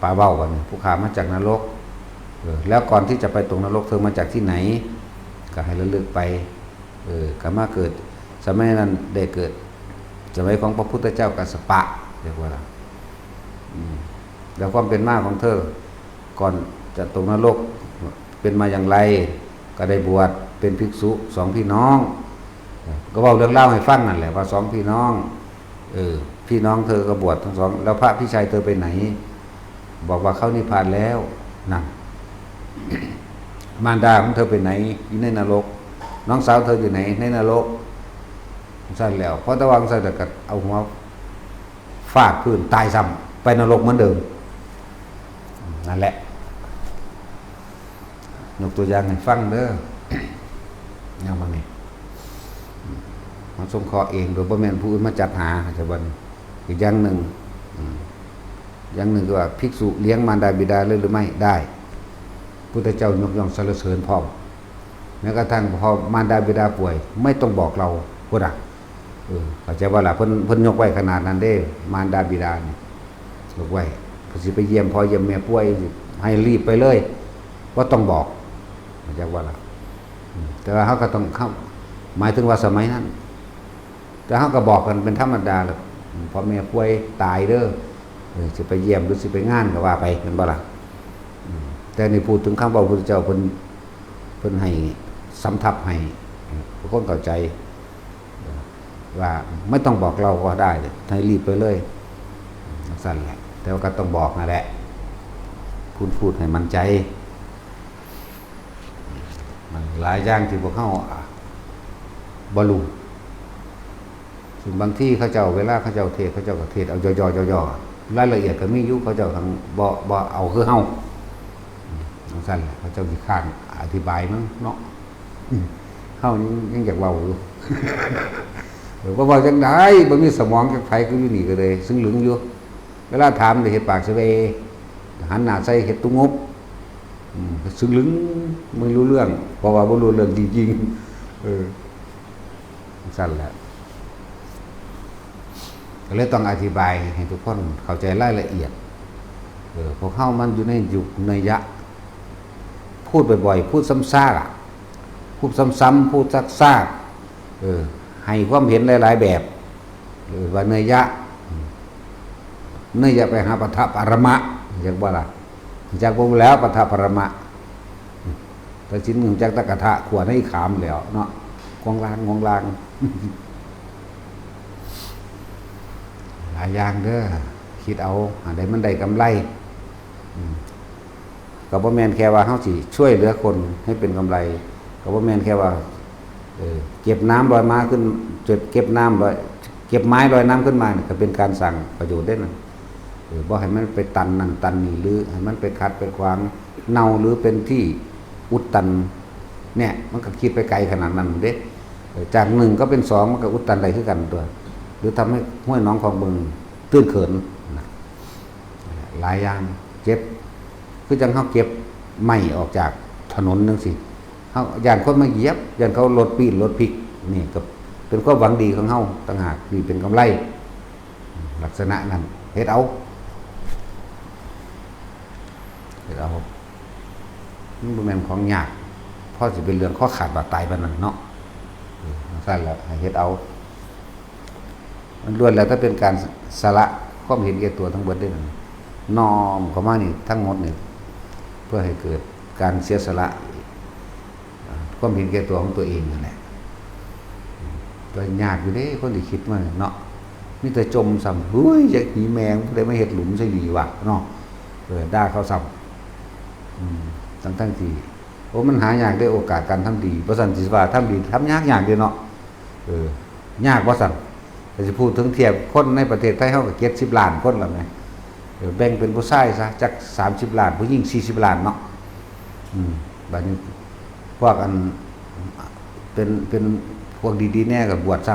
ปาเบ้ากันผู้ขามาจากนรกแล้วก่อนที่จะไปตรงนรกเธอมาจากที่ไหนก็ให้ระลึกไปก็มาเกิดสมัยนั้นได้เกิดสมัยของพระพุทธเจ้ากัสสปะเรียกว่าแล้วความเป็นมาของเธอก่อนจะตกนรกเป็นมาอย่างไรก็ได้บวชเป็นภิกษุสองพี่น้องก็บอกเรื่องเล่าให้ฟังนั่นแหละว่าสองพี่น้องพี่น้องเธอก็บวชทั้งสองแล้วพระพี่ชายเธอไปไหนบอกว่าเขานิพพานแล้วนั่นมารดาของเธอไปไหนอยู่ในนรกน้องสาวเธออยู่ไหนในนรกสั่นแล้วเพราะตะวังใส่แต่กัดเอาหัวฟาดพื้นตายซ้ำไปนรกเหมือนเดิมนั่นแหละยกตัวอย่างให้ฟังเด้ออย่างบางนี่มันสงเคราะห์เองโดยบ่แม่นผู้อื่นมาจัดหาจะบันอีกอย่างหนึ่งคือว่าภิกษุเลี้ยงมารดาบิดาเลยหรือไม่ได้พุทธเจ้ายกย่องสรรเสริญพร้อมแม้กระทั่งพอมารดาบิดาป่วยไม่ต้องบอกเราพุทธะเข้าใจว่าล่ะเพิ่นยกไว้ขนาดนั้นเด้มารดาบิดานี่ยกไว้พอสิไปเยี่ยมพอเยี่ยมแม่ป่วยให้รีบไปเลยว่าต้องบอกเข้าใจว่าล่ะแต่ว่าเขาก็ต้องเข้าหมายถึงว่าสมัยนั้นแต่เขาก็บอกกันเป็นธรรมดาแหละพอแม่ป่วยตายเด้อสิไปเยี่ยมหรือสิไปงานก็ว่าไปเป็นบ่ล่ะแต่ในพูดถึงคำว่าพระพุทธเจ้าเพิ่นให้สำทับให้ทุกคนเข้าใจว่าไม่ต้องบอกเราก็ได้ให้รีบไปเลยสั้นแหละแต่ว่าก็ต้องบอกนั่นแหละพูดให้มั่นใจมันหลายอย่างที่พวกเขาบ่รู้ซึ่งบางที่เขาเจ้าเวลาเขาเจ้าเทศเขาเจ้าก็เทศเอาย่อๆรายละเอียดก็มีอยู่เขาเจ้าทางบ่เอาคือเฮาสั้นแหละเขาเจ้าขี้ข้านอธิบายมั้งเนาะเฮายังอยากเว้าอยู่ว่าว่าจังได๋บ่มีสมองจักไผก็อยู่นี่ก็เลยซึ่งหลึงอยู่เวลาถามได้เฮ็ดปากเสวหันหน้าใส่เฮ็ดตุงบซึ่งหลึงไม่รู้เรื่องเพราะว่าบ่รู้เรื่องจริงๆสั้นแหละก็เลยต้องอธิบายให้ทุกคนเข้าใจรายละเอียดพวกเฮามันอยู่ในยุคนัยยะพูดบ่อยๆพูดซ้ำซากพูดซ้ำๆพูดซากให้ความเห็นหลายๆแบบว่านัยยะไปหาปฐปรมะจากว่าล่ะจากบ่แล้วปฐปรมะแต่ชิ้นหนึ่งจากตะกะทะขวดให้ขามแล้วเนาะกองลางหลายอย่างเด้อคิดเอาอันใดมันได้กำไรก็บ่แม่นแค่ว่าเฮาสิช่วยเหลือคนให้เป็นกำไรก็บ่แม่นแค่ว่าเก็บน้ำลอยมาขึ้นจุดเก็บน้ำลอยเก็บไม้ลอยน้ำขึ้นมาก็เป็นการสั่งประโยชน์ได้นั่นบ่ให้มันไปตันนั่นตันนี่หรือให้มันไปขัดไปขวางเน่าหรือเป็นที่อุดตันเนี่ยมันก็คิดไปไกลขนาดนั้นเด้จาก1ก็เป็น2มันก็อุดตันได้คือกันตัวหรือทำให้ห้วยหนองคลองบึงตื้นเขินหลายอย่างเจ็บคือจังเขาเก็บไม้ออกจากถนนนึงสิเขาย่านคนมาเหยียบย่านเขารถปีนรถพลิกนี่ก็เป็นความหวังดีของเขาต่างหากนี่เป็นกำไร ลักษณะนั้นเฮ็ดเอามันบ่แม่นของยากเพราะสิเป็นเรื่องข้อขาดบาดตายปานนั้นเนาะซั่นแล้วให้เฮ็ดเอามันล้วนแล้วถ้าเป็นการสละความเห็นแก่ตัวทั้งเบิดได้นั่นน้อมเข้ามานี่ทั้งหมดนี่เพื่อให้เกิดการเสียสละความเห็นแก่ตัวของตัวเองนั่นแหละก็ยากอยู่เด้คนที่คิดมาเนาะมีแต่จมซ้ำเฮ้ยอยากหนีแมงได้มาเฮ็ดหลุมใส่ดีว่ะเนาะด่าเขาซ้ำทั้งที่โอ้มันหายากได้โอกาสการทำดีบ่ซั่นสิว่าทำดีทำยากเด้เนาะยากบ่ซั่นแต่สิพูดถึงเทียบคนในประเทศไทยเฮาก็70ล้านคนแล้วแม่แบ่งเป็นผู้ชายซะจัก30ล้านผู้หญิง40ล้านเนาะบัดนี้พวกอันเป็นพวกดีๆแน่ก็บวชซ้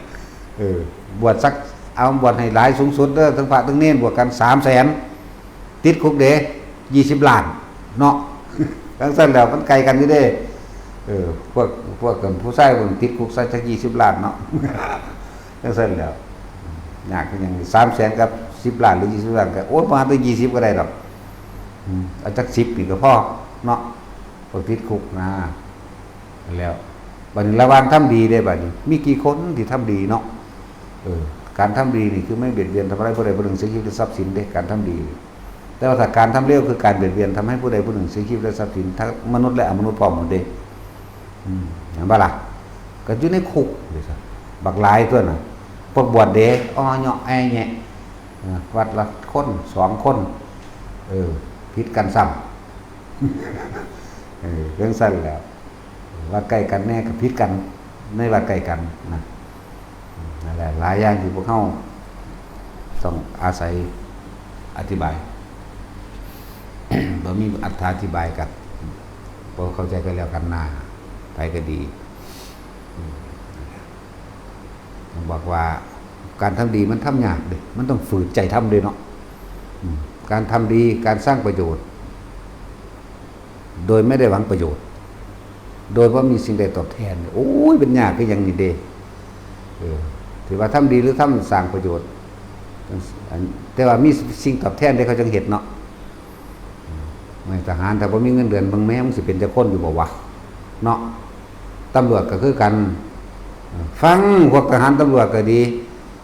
ำบวชสักเอาบวชให้หลายสูงสุดเด้อทั้งพระทั้งเนรบวชกัน300,000ติดคุกเด้20ล้านเนาะทั้งซั่นแล้วมันไกลกันอยู่เด้พวกกันผู้ชายเพิ่นติดคุกสัก20ล้านเนาะทั้งซั่นแล้วยากคือหยัง300,000กับ10ล้านหรือ20ล้านก็โอ้ยประมาณถึง20ก็ได้ดอกเอาจัก10นี่ก็พอเนาะพวกติดคุกนะแล้วบัดนี้ระวังทำดีได้บัดนี้มีกี่คนที่ทำดีเนาะการทำดีนี่คือไม่เบียดเบียนทำร้ายผู้ใดผู้หนึ่งเสียชีวิตหรือทรัพย์สินเด้การทำดีแต่ว่าถ้าการทำเลวคือการเบียดเบียนทำให้ผู้ใดผู้หนึ่งเสียชีวิตหรือทรัพย์สินทั้งมนุษย์และอมนุษย์พร้อมหมดเด้เห็นบ่ล่ะก็อยู่ในคุกบักหลายตัวน่ะพวกบวชเด้อ้อเหาะแอแหะวัดละคน2คนผิดกันซ้ำเรื่องสั้นแล้วว่าใกล้กันแน่กับผิดกันไม่ว่าใกล้กันนะนั่นแหละหลายอย่างที่พวกเขาต้องอาศัยอธิบาย บ่มีอธิบายกันพอเข้าใจกันแล้วกันหน้าไปก็ดีบอกว่าการทำดีมันทำยากเลยมันต้องฝืนใจทำเลยเนาะการทำดีการสร้างประโยชน์โดยไม่ได้หวังประโยชน์โดยว่ามีสิ่งใดตอบแทนโอ้ยเป็นยากก็ยังนี่เด้ถือว่าทำดีหรือทำสร้างประโยชน์แต่ว่ามีสิ่งตอบแทนได้เขาจังเห็นเนาะไม่ทหารแต่ว่ามีเงินเดือนบางแม่มันสิเป็นจะคนอยู่บ่วะเนาะตำรวจก็คือกันฟังพวกทหารตำรวจก็ดี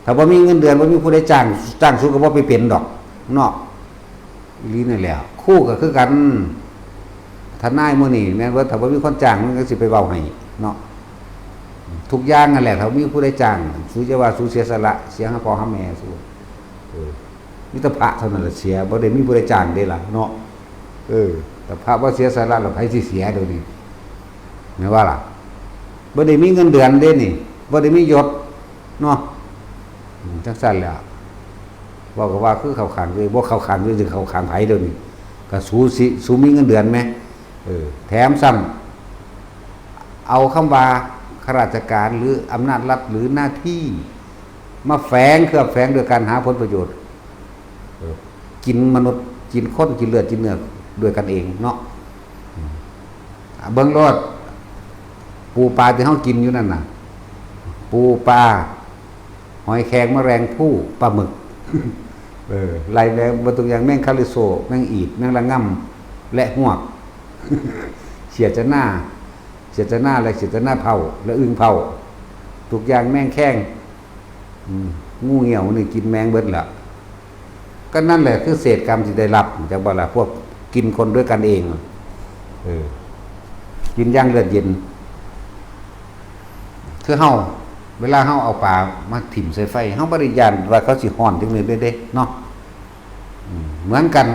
ถ้าว่ามีเงินเดือนว่ามีผู้ใดจ้างสู้ก็บ่ไปเป็นดอกเนาะอีหลีนั่นแหละคู่ก็คือกันทนายมื้อนี้แม่นว่าถ้าว่ามีคนจ้างมันก็สิไปเว้าให้เนาะทุกอย่างนั่นแหละถ้ามีผู้ใดจ้างสู้จะว่าสู้เสียสละเสียหาพ่อหาแม่สู้มีแต่พระเท่านั้นล่ะเสียบ่ได้มีผู้ใดจ้างเด้ล่ะเนาะแต่พระว่าเสียสละแล้วไผสิเสียเดี๋ยวนี้แม่ว่าล่ะบ่ได้มีเงินเดือนเด้นี่บ่ได้มียศเนาะจังซั่นแหละว่าก็ว่าคือเข้าข้างเลยบ่เข้าข้างเลยสิเข้าข้างไผเดี๋ยวนี้ก็สู้มีเงินเดือนแม่แถมซ้ำเอาคำว่าข้าราชการหรืออำนาจรัฐหรือหน้าที่มาแฝงเคลือบแฝงโดยการหาผลประโยชน์กินมนุษย์กินคนกินเลือดกินเนื้อด้วยกันเองเนาะเบิ่งรอดปูปลาที่เฮากินอยู่นั่นน่ะปูปลาหอยแครงแมลงภู่ปลาหมึกไล่แมงบ่ตุอย่างแมงคาริโซแมงอีดแมงละง่ำและหวกเสียจะหน้าและเสียจะหน้าเผาและอึ่งเผาทุกอย่างแมงแข้งงูเหี่ยวนี่กินแมงเบิดล่ะก็นั่นแหละคือเศษกรรมที่ได้รับจากบ่ล่ะพวกกินคนด้วยกันเองกินย่างเลือดเย็นคือเฮาเวลาเฮาเอาปลามาถิ่มใส่ไฟเฮาบ่ได้ย่านว่าเขาสิฮ้อนจังเลยเด้เนาะเหมือนกัน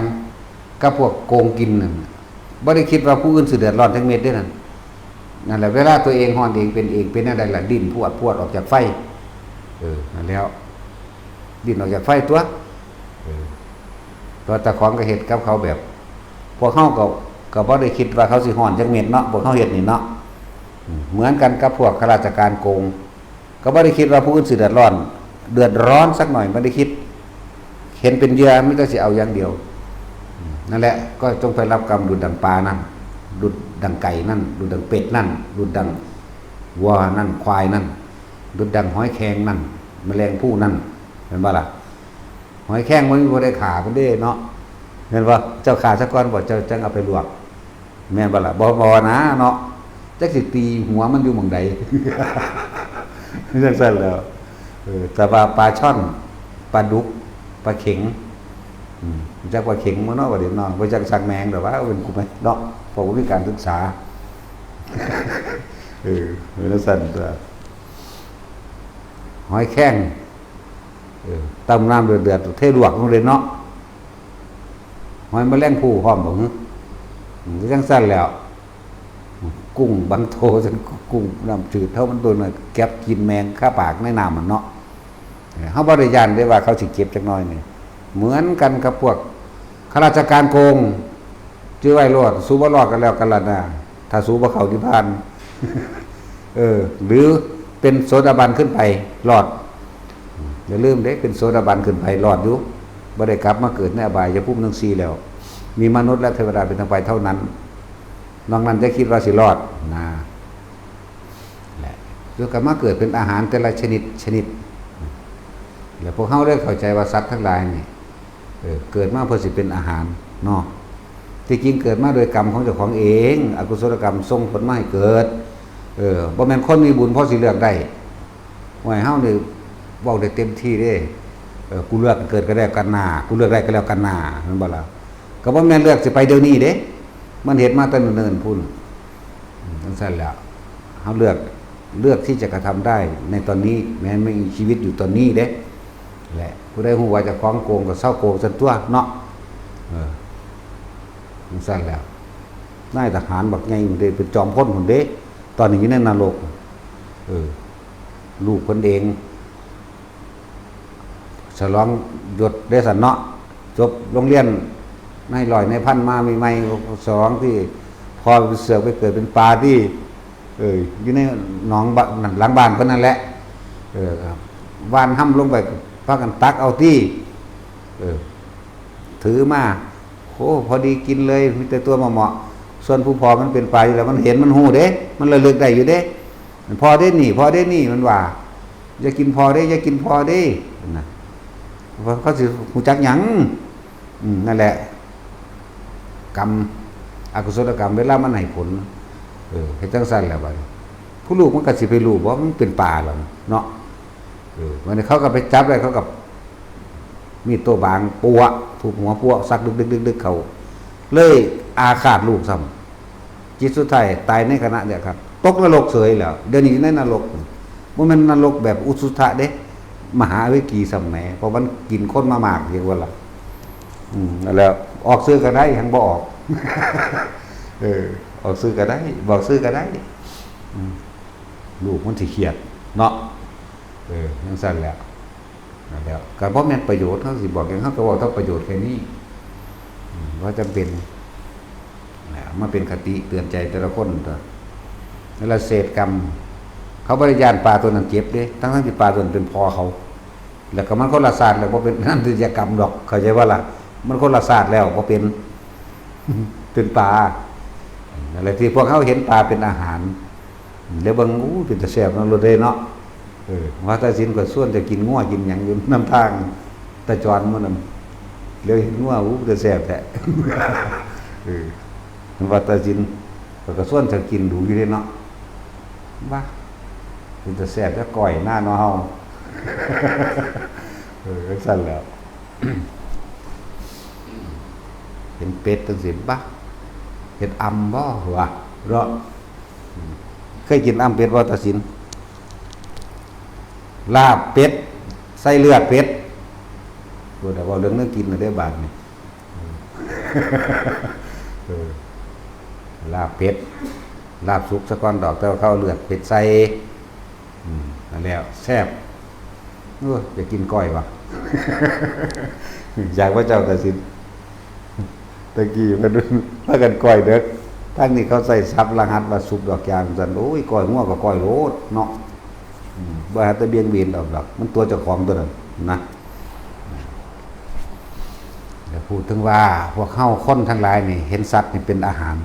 กับพวกโกงกินนั่นบ่ได้คิดว่าผู้อื่นสิเดือดร้อนทั้งเม็ดเด้นั่นแหละเวลาตัวเองฮ้อนเองเป็นอะไรล่ะดิ้นพวดออกจากไฟนั่นแล้วดิ้นออกจากไฟตัวตัวตะของก็เฮ็ดกับเขาแบบพวกเฮาก็บ่ได้คิดว่าเขาสิฮ้อนจังเม็ดเนาะพวกเฮาเฮ็ดนี่เนาะเหมือนกันกับพวกข้าราชการโกงก็บ่ได้คิดว่าผู้อื่นสิเดือดร้อนสักหน่อยบ่ได้คิดเห็นเป็นเหยื่อมันก็สิเอาอย่างเดียวนั่นแหละก็จงไปรับกรรมดุจดังปลานั่นดุจดังไก่นั่นดุจดังเป็ดนั่นดุจดังวัวนั่นควายนั่นดุจดังหอยแครงนั่นแมลงภู่นั่น ห็นบ่ล่ะหอยแข้งมันมีบ่ได้ขาเพิ่นเด้เนาะเห็นบ่เจ้าขาซะก่อนบ่เจ้าจังเอาไปลวกแม่นบ่ล่ะบ่นะเนาะจักสิตีหัวมันอยู่หม่องใด จังซั่นแล้วแต่ว่าปลาช่อนปลาดุกปลาเข็งจักว่าเข็งบ่เนาะว่าเดี๋ยวเนาะบ่จักสักแมงดอกว่าเป็นกูไหมเนาะเพราะว่ามีการศึกษาแล้วสั่นตัวหอยแข้งตำน้ำเดือดๆเทลวกลงเลยเนาะหอยแมลงภู่พร้อมบ่ฮึจังสั่นแล้วกุ้งบังโทจังกุ้งน้ำจืดเท่ามันตัวน่ะแก็บกินแมงข้าปากในน้ำมันเนาะเฮาบ่ได้ย่านได้ว่าเขาสิเก็บจักหน่อยนี่เหมือนกันกับพวกข้าราชการโกงชื่อไว้รอดสู้บ่รอดกันแล้วกันล่ะนะถ้าสู้บ่เข้านิพพานหรือเป็นโสดาบันขึ้นไปรอดอย่าลืมเด้เป็นโสดาบันขึ้นไปรอดอยู่บ่ได้กลับมาเกิดในอบายภูมิทั้ง4แล้วมีมนุษย์และเทวดาเป็นทางไปเท่านั้นนอกนั้นจะคิดว่าสิรอดนะแหละด้วยกันมาเกิดเป็นอาหารแต่ละชนิดแล้วพวกเฮาได้เข้าใจว่าสัตว์ทั้งหลายนี่เกิดมาเพื่อสิเป็นอาหารเนาะที่จริงเกิดมาโดยกรรมของเจ้าของเองอกุศลกรรมส่งผลมาให้เกิดบ่แม่นคนมีบุญเพราะสิเลือกได้ว่าให้เฮานี่เว้าได้เต็มที่เด้กูเลือกเกิดก็ได้กันหน้ากูเลือกได้ก็แล้วกันหน้าแม่นบ่ล่ะก็บ่แม่นเลือกสิไปเดี๋ยวนี้เด้มันเฮ็ดมาแต่เนิ่นๆพุ่นจังซั่นแหละเฮาเลือกที่จะกระทำได้ในตอนนี้แม้ไม่มีชีวิตอยู่ตอนนี้เด้แหละผู้ใดฮู้ว่าเจ้าของโกงก็เซาโกงซั่นตัวเนาะจังซั่นแล้วนายทหารบักใหญ่พุ่นเด้เป็นจอมพลพุ่นเด้ตอนนี้อยู่ในนรกลูกเพิ่นเองฉลองยศได้ซั่นเนาะจบโรงเรียนนายร้อยนายพันมาใหม่ๆ2ที่พอเสือกไปเกิดเป็นปลาที่อยู่ในหนองหลังบ้านเพิ่นนั่นแหละครับว่านห้ำลงไปพากันตักเอาที่ถือมาโอ้พอดีกินเลยมีแต่ตัวเหมาะส่วนผู้พอมันเป็นปลาอยู่แล้วมันเห็นมันหูเด้มันระลึกได้อยู่เด้พอได้นี่มันว่าอย่ากินพอได้อย่ากินพอได้นะเขาสิหูจักหยังนั่นแหละกรรมอกุศลกรรมเวลามันให้ผลเฮ็ดจังซั่นแล้วบัดผู้ลูกมันก็สิไปรู้ว่ามันเป็นปลาแล้วเนาะวันนี้เขาก็ไปจับได้เขากับมีดตัวบางปัวถูกหัวปัวสักดึกๆเขาเลยอาฆาตลูกซ้ำจิตสุดท้ายตายในขณะเดียวกันตกนรกเฉยแล้วเดี๋ยวนี้ในนรกบ่แม่นนรกแบบอุสุทะเด้มหาวิกีสมัยเพราะมันกินคนมามากเรียกว่าล่ะแล้วออกซื้อก็ได้ทั้งบ่ออกออกซื้อก็ได้บอกซื้อก็ได้ลูกมันสิเครียดเนาะจังซั่นแล้วแล้วก็บ่แม่นประโยชน์เฮาสิบอกอย่างเฮาก็บอกถ้าประโยชน์แค่นี้ว่าจำเป็นมาเป็นคติเตือนใจแต่ละคนตัวเวลาเสพกรรมเขาบริยานปลาตัวนั้นเจ็บเด้ทั้งที่ปลาตัวนั้นเป็นพ่อเขาแล้วก็มันคนละศาสตร์แล้วบ่เป็นนั่นคือกรรมดอกเข้าใจว่าล่ะมันคนละศาสตร์แล้วบ่เป็นปลาอะไรที่พวกเขาเห็นปลาเป็นอาหารแล้วเบิ่งเป็นตาแซ่บเนาะรสเด้เนาะว่าตาสินก็ส่วนจะกินงัวกินหยังอยู่น้ำทางตาจรมื้อนั้นแล้วเห็นงัวตาแซ่บแท้ว่าตาสินก็ส่วนจะกินดูอยู่เด้เนาะว่าเป็นตาแซ่บแล้วก้อยหน้าเนาะเฮาสั่นแล้วเห็นเป็ดจังซี่บ่เห็ดอำบ่วะเนาะเคยกินอำเป็ดบ่ตาสินลาบเป็ดใส่เลือดเป็ดบ่ได้เว้าเรื่องนึงกินได้บาดนี่ลาบเป็ดลาบสุกซะก่อนดอกแต่ว่าเขาเอาเลือดเป็ดใส่นั่นแล้วแซ่บอยากกินก้อยว่ะอยากว่าเจ้าตาสินตะกี้มันพากันก้อยเด้อทั้งนี้เขาใส่ซับรหัสว่าสุกดอกยางซั่นโอ้ยก้อยงัวก็ก้อยโลดเนาะบ่หาแต่เบียงเบียนดอกมันตัวเจ้าของตัวนั้นนะเดี๋ยวพูดถึงว่าพวกเฮาคนทั้งหลายนี่เห็นสัตว์นี่เป็นอาหาร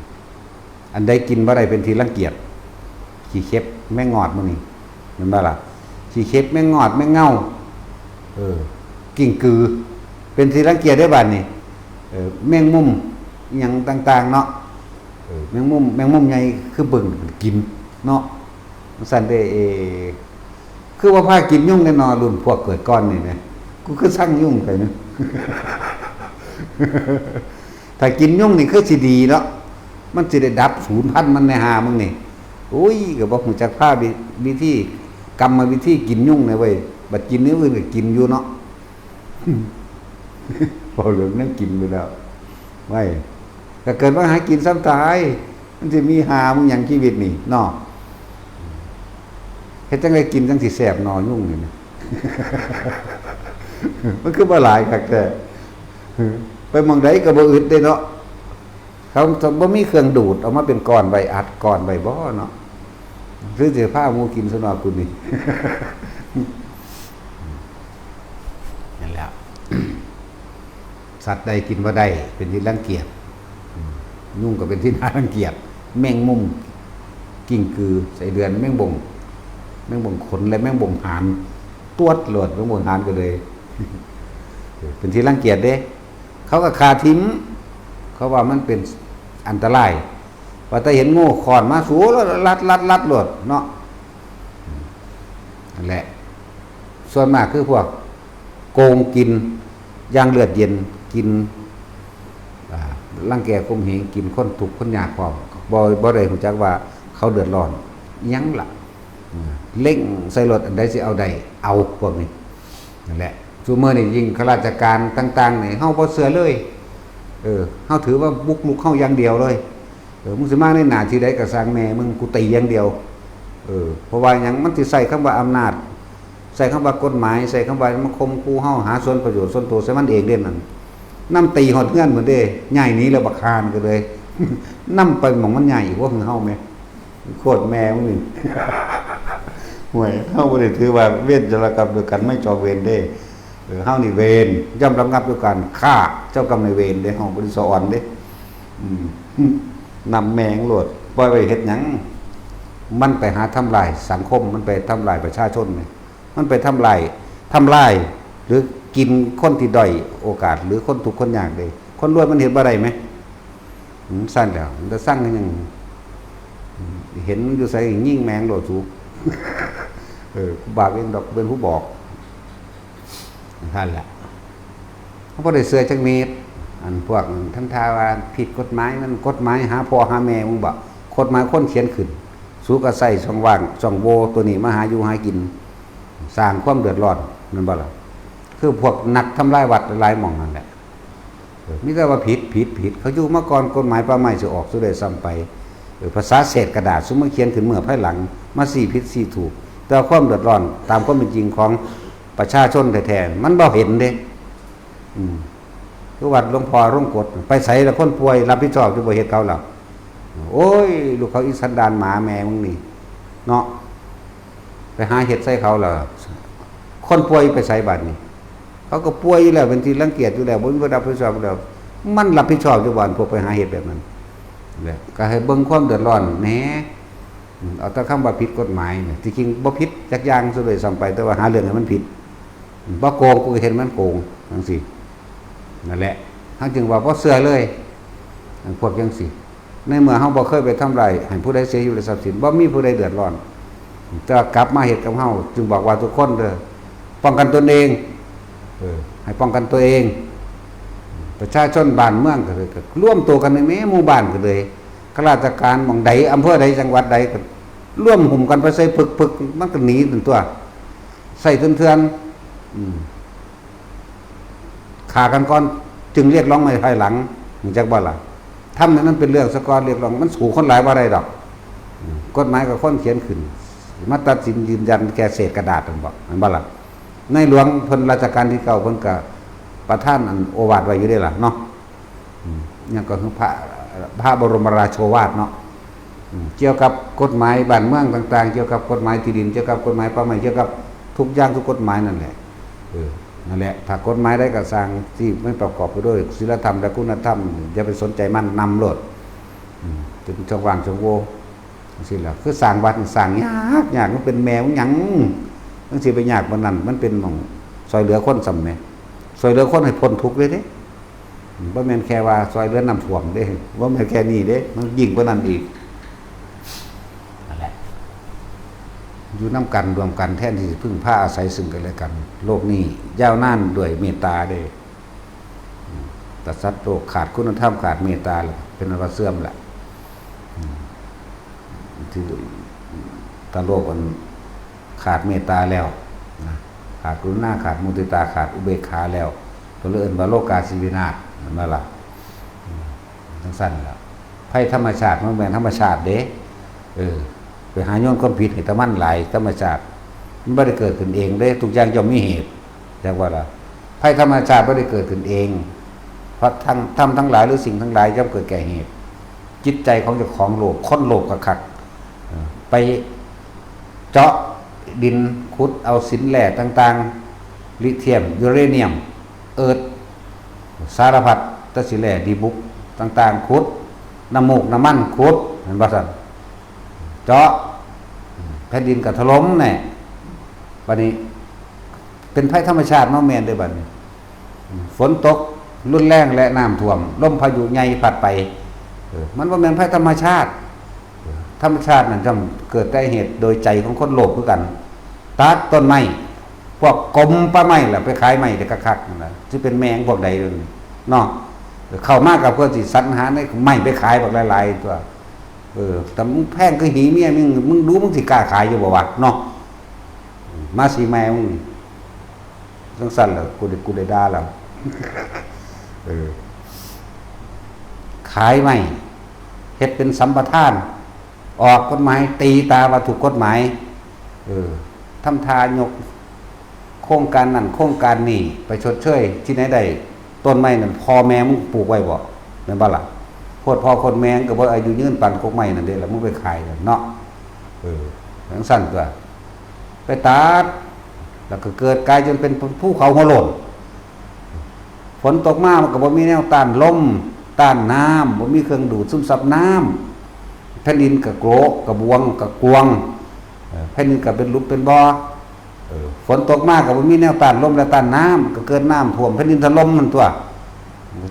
อันใดกินบ่ได้เป็นที่รังเกียจขี้เข็บแม่งอดมื้อนี้แม่นบ่ล่ะขี้เข็บแม่งอดแม่งเง่า กิ่งกือ เป็นที่รังเกียจได้บัดนี่แมงมุมอหยังต่างๆเนาะแมงมุมใหญ่คือเบิ่งกินเนาะสั่นได้คือว่าพากินยุ่งแน่นอนรุ่นพวกเกิดก้อนนี่นะกูคือสร้างยุ่งไปนะ ถ้ากินยุ่งนี่คือสิดีเนาะมันสิได้ดับศูนย์พันธุ์มันในหามึงนี่โอ้ยก็บ่ฮู้จักภาพวิธีกรรมวิธีกินยุ่งนี่เว้ยบัดกินเนื้ออื่นก็กินอยู่เนาะ พอเหลืองนั่งกินไปแล้วไว้ก็เกิดว่าหากินซ้ำตายมันจะมีหามึงอย่างชีวิตนี่เนาะเฮ็ดจังได๋กินจังสิแซ่บนอยุ่งนี่นะ มันคือบ่หลายคักแท้ไปหม้องใดก็บ่อึดเด้เนาะเขาบ่มีเครื่องดูดออกมาเป็นก้อนไว้อัดก้อนไว้บ่เนาะหรือสิพาหมู่กินซะเนาะคุณนี่ นั่นแหละ สัตว์ใดกินบ่ได้เป็นที่รังเกียจยุ่งก็เป็นที่น่ารังเกียจแมงมุมกิ้งกือใส่เดือนแมงบ่งขนและแมงบ่งหานตวดโลดแมงบ่งหานก็เลย เป็นที่รังเกียจเด้เขาก็คาทิ้มเขาว่ามันเป็นอันตรายว่าแต่เห็นงูขอนมาสูแล้วลัดโลดเนาะนั่นแหละส่วนมากคือพวกโกงกินย่างเลือดเย็นกินร่างแกข่มเหงกินคนทุกข์คนยากพร้อมบ่ได้รู้จักว่าเขาเดือดร้อนยังล่ะเล่งใส่รถอันใดสิเอาใดเอาพวกนี้นั่นแหละซุมื้อนี้ยิ่งข้าราชการต่างๆนี่เฮาบ่เชื่อเลยเฮาถือว่าบุกรุกเฮาอย่างเดียวเลยมึงสิมาในหน้าที่ใดก็สร้างแม่มึงกูตีอย่างเดียวเพราะว่าหยังมันสิใส่คำว่าอำนาจใส่คำว่ากฎหมายใส่คำว่ามันข่มขู่เฮาหาส่วนประโยชน์ส่วนตัวใส่มันเองเด้นั่นนำตีฮอดเฮือนเหมือนเด้ใหญ่นี้แล้วบักคานก็เลย นำไปหม่องมันใหญ่กว่าของเฮาแม่โคตรแม่มึงนี่ ห่วยเฮาบ่ได้ถือว่าเวรจรกรรมด้วยกันไม่จองเวรเด้เฮานี่เวรย่อมระงับด้วยการฆ่าเจ้ากรรมนายเวรเด้เฮาบ่ได้สอนเด้นำแมงโลดปล่อยไว้เฮ็ดหยังมันไปหาทำลายสังคมมันไปทำลายประชาชนนี่มันไปทำลายหรือกินคนที่ด้อยโอกาสหรือคนทุกข์คนยากเลยคนรวยมันเห็นบ่ได้ไหมสั้นแล้วมันจะสร้างกันยังเห็นอยู่ใส่ยิ่งแมงโลดสูบ บาปเองดอกเป็นผู้บอกท่านแหละเขาบ่ได้เสือจักเม็ดอันพวกท่านทาว่าผิดกฎหมายมันกฎหมายหาพ่อหาแม่มึงบ่กฎหมายคนเขียนขึ้นสู้ก็ใส่ช่องว่างช่องโหว่ตัวนี้มาหาอยู่หากินสร้างความเดือดร้อนนั่นบ่ล่ะคือพวกนักทำลายวัดหลายหม่องนั่นแหละมีแต่ว่าผิดเขาอยู่มาก่อนกฎหมายป่าไม้สิออกสุดได้ซ้ำไปภาษาเศษกระดาษซุมาเขียนขึ้นเมื่อภายหลังมาสี่ผิดสี่ถูกแต่ความเดือดร้อนตามความเป็นจริงของประชาชนแท้ๆมันบ่เห็นเด้คือวัดหลวงพ่อร่วงกฎไปใส่แล้วคนป่วยรับผิดชอบอยู่บ่เฮ็ดเขาหรอกโอ้ยลูกเขาอีสันดานหมาแม่มึงนี่เนาะไปหาเฮ็ดใส่เขาล่ะคนป่วยไปใส่บัดนี่เขาก็ป่วยอยู่แล้วเป็นที่รังเกียจอยู่แล้วบ่มีผู้รับผิดชอบแล้วมันรับผิดชอบอยู่บ่พวกไปหาเฮ็ดแบบนั้นแหละก็ให้เบิ่งความเดือดร้อนแหน่เอาแต่คำว่าผิดกฎหมายเนี่ยที่จริงบ่ผิดจักอย่างซะเลยซ้ำไปแต่ว่าหาเรื่องให้มันผิดบ่โกงกูเห็นมันโกงจังซี่นั่นแหละเฮาจึงว่าบ่เชื่อเลยพวกจังซี่ในเมื่อเฮาบ่เคยไปทำลายให้ผู้ใดเสียอยู่ในทรัพย์สินบ่มีผู้ใดเดือดร้อนแต่กลับมาเฮ็ดกับเฮาจึงบอกว่าทุกคนเด้อป้องกันตนเองให้ป้องกันตัวเองประชาชนบ้านเมืองก็เลยร่วมตัวกันในแม้หมู่บ้านก็เลยข้าราชการหม่องใดอำเภอใดจังหวัดใดก็ร่วมหุ่มกันไปใส่ปึกมันก็หนีถึงตัวใส่เถื่อนฆ่ากันก่อนจึงเรียกร้องในภายหลังจักบ่ล่ะทำนั้นเป็นเรื่องสะกอนเรียกร้องมันสู่คนหลายบ่ได้ดอกกฎหมายก็คนเขียนขึ้นมาตัดสินยืนยันแก่เศษกระดาษนั่นบ่ล่ะในหลวงเพิ่นราชการที่9เพิ่นก็ประท่านอันโอวาทไว้อยู่ได้ล่ะเนาะยังก็คือพระบรมราโชวาทเนาะเกี่ยวกับกฎหมายบ้านเมืองต่างๆเกี่ยวกับกฎหมายที่ดินเกี่ยวกับกฎหมายป่าไม้เกี่ยวกับทุกอย่างทุกกฎหมายนั่นแหละนั่นแหละถ้ากฎหมายได้ก็สร้างที่ไม่ประกอบไปด้วยศีลธรรมและคุณธรรมอย่าไปสนใจมันนำโลดถึงช่องว่างช่องโหว่จังซี่ล่ะคือสร้างวัดสร้างยากมันเป็นแมวหยังจังสิไปยากบ่นั่นมันเป็นหม่องซอยเหลือคนซ้ำแหม ซอยเหลือคนให้พ้นทุกข์เลยเด้บ่แม่นแค่ว่าซอยเหลือน้ำท่วมเด้บ่แม่นแค่นี้เด้มันยิ่งกว่านั้นอีกนั่นแหละอยู่นำกันรวมกันแทนที่จะพึ่งพาอาศัยซึ่งกันและกัน โลกนี้ยาวนานด้วยเมตตาเด้แต่สัตว์โลกขาดคุณธรรมขาดเมตตาแล้วเป็นอันว่าเสื่อมละที่ตาโลกมันขาดเมตตาแล้วขาดกรุณาขาดมุทิตาขาดอุเบกขาแล้วตัวเลื่อนว่าโลกาศิวินาศนั่นว่าล่ะทั้งสั้นแล้วภัยธรรมชาติมันเป็นธรรมชาติเด้ไปหาโยนความผิดให้ตะมั่นหลายธรรมชาติมันไม่ได้เกิดขึ้นเองเด้ทุกอย่างย่อมมีเหตุเรียกว่าล่ะภัยธรรมชาติไม่ได้เกิดขึ้นเองเพราะทั้งหลายหรือสิ่งทั้งหลายย่อมเกิดแก่เหตุจิตใจของเจ้าของโลภค้นโลภคักไปเจาะดินขุดเอาสินแร่ต่างๆลิเธียมยูเรเนียมเอิร์ธสารพัดตะสิแร่ดีบุกต่างๆขุดน้ำมูกน้ำมันขุดเห็นป่ะสันเจาะแผ่นดินกับถล่มเนี่ยวันนี้เป็นภัยธรรมชาติเนาะแม่นได้บัดนี้ฝนตกรุนแรงและน้ำท่วมลมพายุใหญ่พัดไปมันบ่แม่นภัยธรรมชาติธรรมชาตินั่นจะเกิดได้เหตุโดยใจของคนโลภคือกันตัดต้นไม้พวกกลมป้าไม้แหละไปขายไม้แต่คักๆนั่นแหละที่เป็นแมงพวกใดเลยเนาะเข้ามากับก็สิสรรหาได้ไม้ไปขายบักหลายๆตัวแต่มึงแพงคือหีเมียมึงรู้มึงสิกล้าขายอยู่บ่วะเนาะมาสิแม่มึงจังสั่นล่ะกูได้ด่าแล้วขายไม้เฮ็ดเป็นสัมปทานออกกฎหมายตีตาว่าถูกกฎหมายทำทายกโครงการนั่นโครงการนี่ไปชดเชยที่ไหนได้ต้นไม้นั่นพ่อแม่มึงปลูกไว้บ่แม่นบ่ล่ะโพดพ่อคนแม่งก็บ่อายุยืนปานกกไม้นั่นเด้ล่ะมึงไปขายเนาะจังซั่นตัวไปตัดแล้วก็เกิดกลายจนเป็นภูเขาหัวโล้นฝนตกมามันก็บ่มีแนวต้านลมต้านน้ำบ่มีเครื่องดูดซึมซับน้ำแผ่นดินกับโกรกกับบวงกับกวงแผ่นดินกับเป็นลุกเป็นบ่อฝนตกมากกับมีแนวต้านลมและต้านน้ำก็เกิดน้ำท่วมแผ่นดินถล่มมันตัว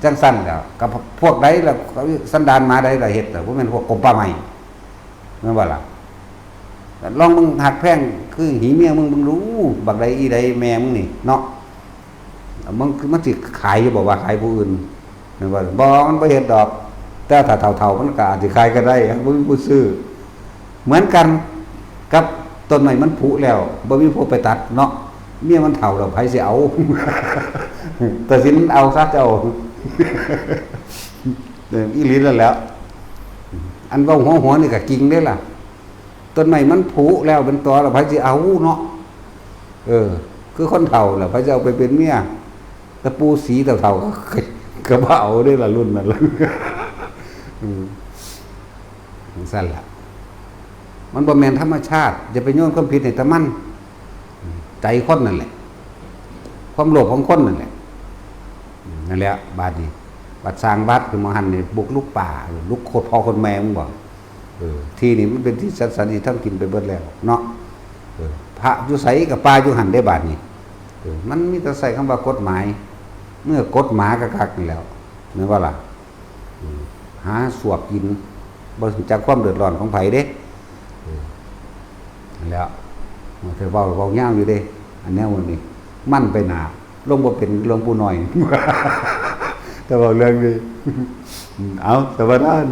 จังสั้นแล้วกับพวกใดแล้วสันดานมาใดละเห็ดแต่พวกมันพวกกบป่าใหม่นั่นว่าล่ะลองมึงหักแพงคือหีเมียมึงรู้บักใดอีใดแม่มึงนี่เนาะมันสิขายอยู่บอกว่าขายผู้อื่นนั่นว่าบ่มันบ่เฮ็ดดอกแต่ถ้าเท่าๆมันก็อาจจะขายก็ได้บ่มีผู้ซื้อเหมือนกันกับต้นไม้มันผุแล้วบ่มีผู้ไปตัดเนาะเมียมันเฒ่าแล้วไผสิเอาตัดสินเอาซะเจ้าอีหลีนั่นแหล้วอันเว้าหัวนี่ก็จริงเด้ล่ะต้นไม้มันผุแล้วเป็นตอแล้วไผสิเอาเนาะคือคนเฒ่าแล้วไผสิเอาไปเป็นเมียตะปูสีเฒ่าๆก็บ่เอาได้ล่ะรุ่นนั้นล่ะสั่นล่ะมันบ่แม่นธรรมชาติอย่าไปโยนความผิดให้ตะมันใจคนนั่นแหละความโลภของคนนั่นแหละนั่นแหละบาดนี้บัดสร้างวัดคือมหันนี่บุกลุกป่าลุกโคตรพ่อคนแม่มึงบอกที่นี่มันเป็นที่สันนิษฐานกินไปเบิดแล้วเนาะพระอยู่ไสกับป่าอยู่หันได้บาดนี้มันมีแต่ใส่คำว่ากฎหมายเมื่อกฎหมายกักๆนี่แล้วนึกว่าล่ะหาสวบกินบ่สนใจความเดือดร้อนของไผเด้แล้วเธอเว้าย่างอยู่เด้อันนี้วันนี้มั่นไปหนาลงบ่เป็นหลวงปู่น้อยแต่ว่าเรื่องนี้เอาแต่ว่านั้น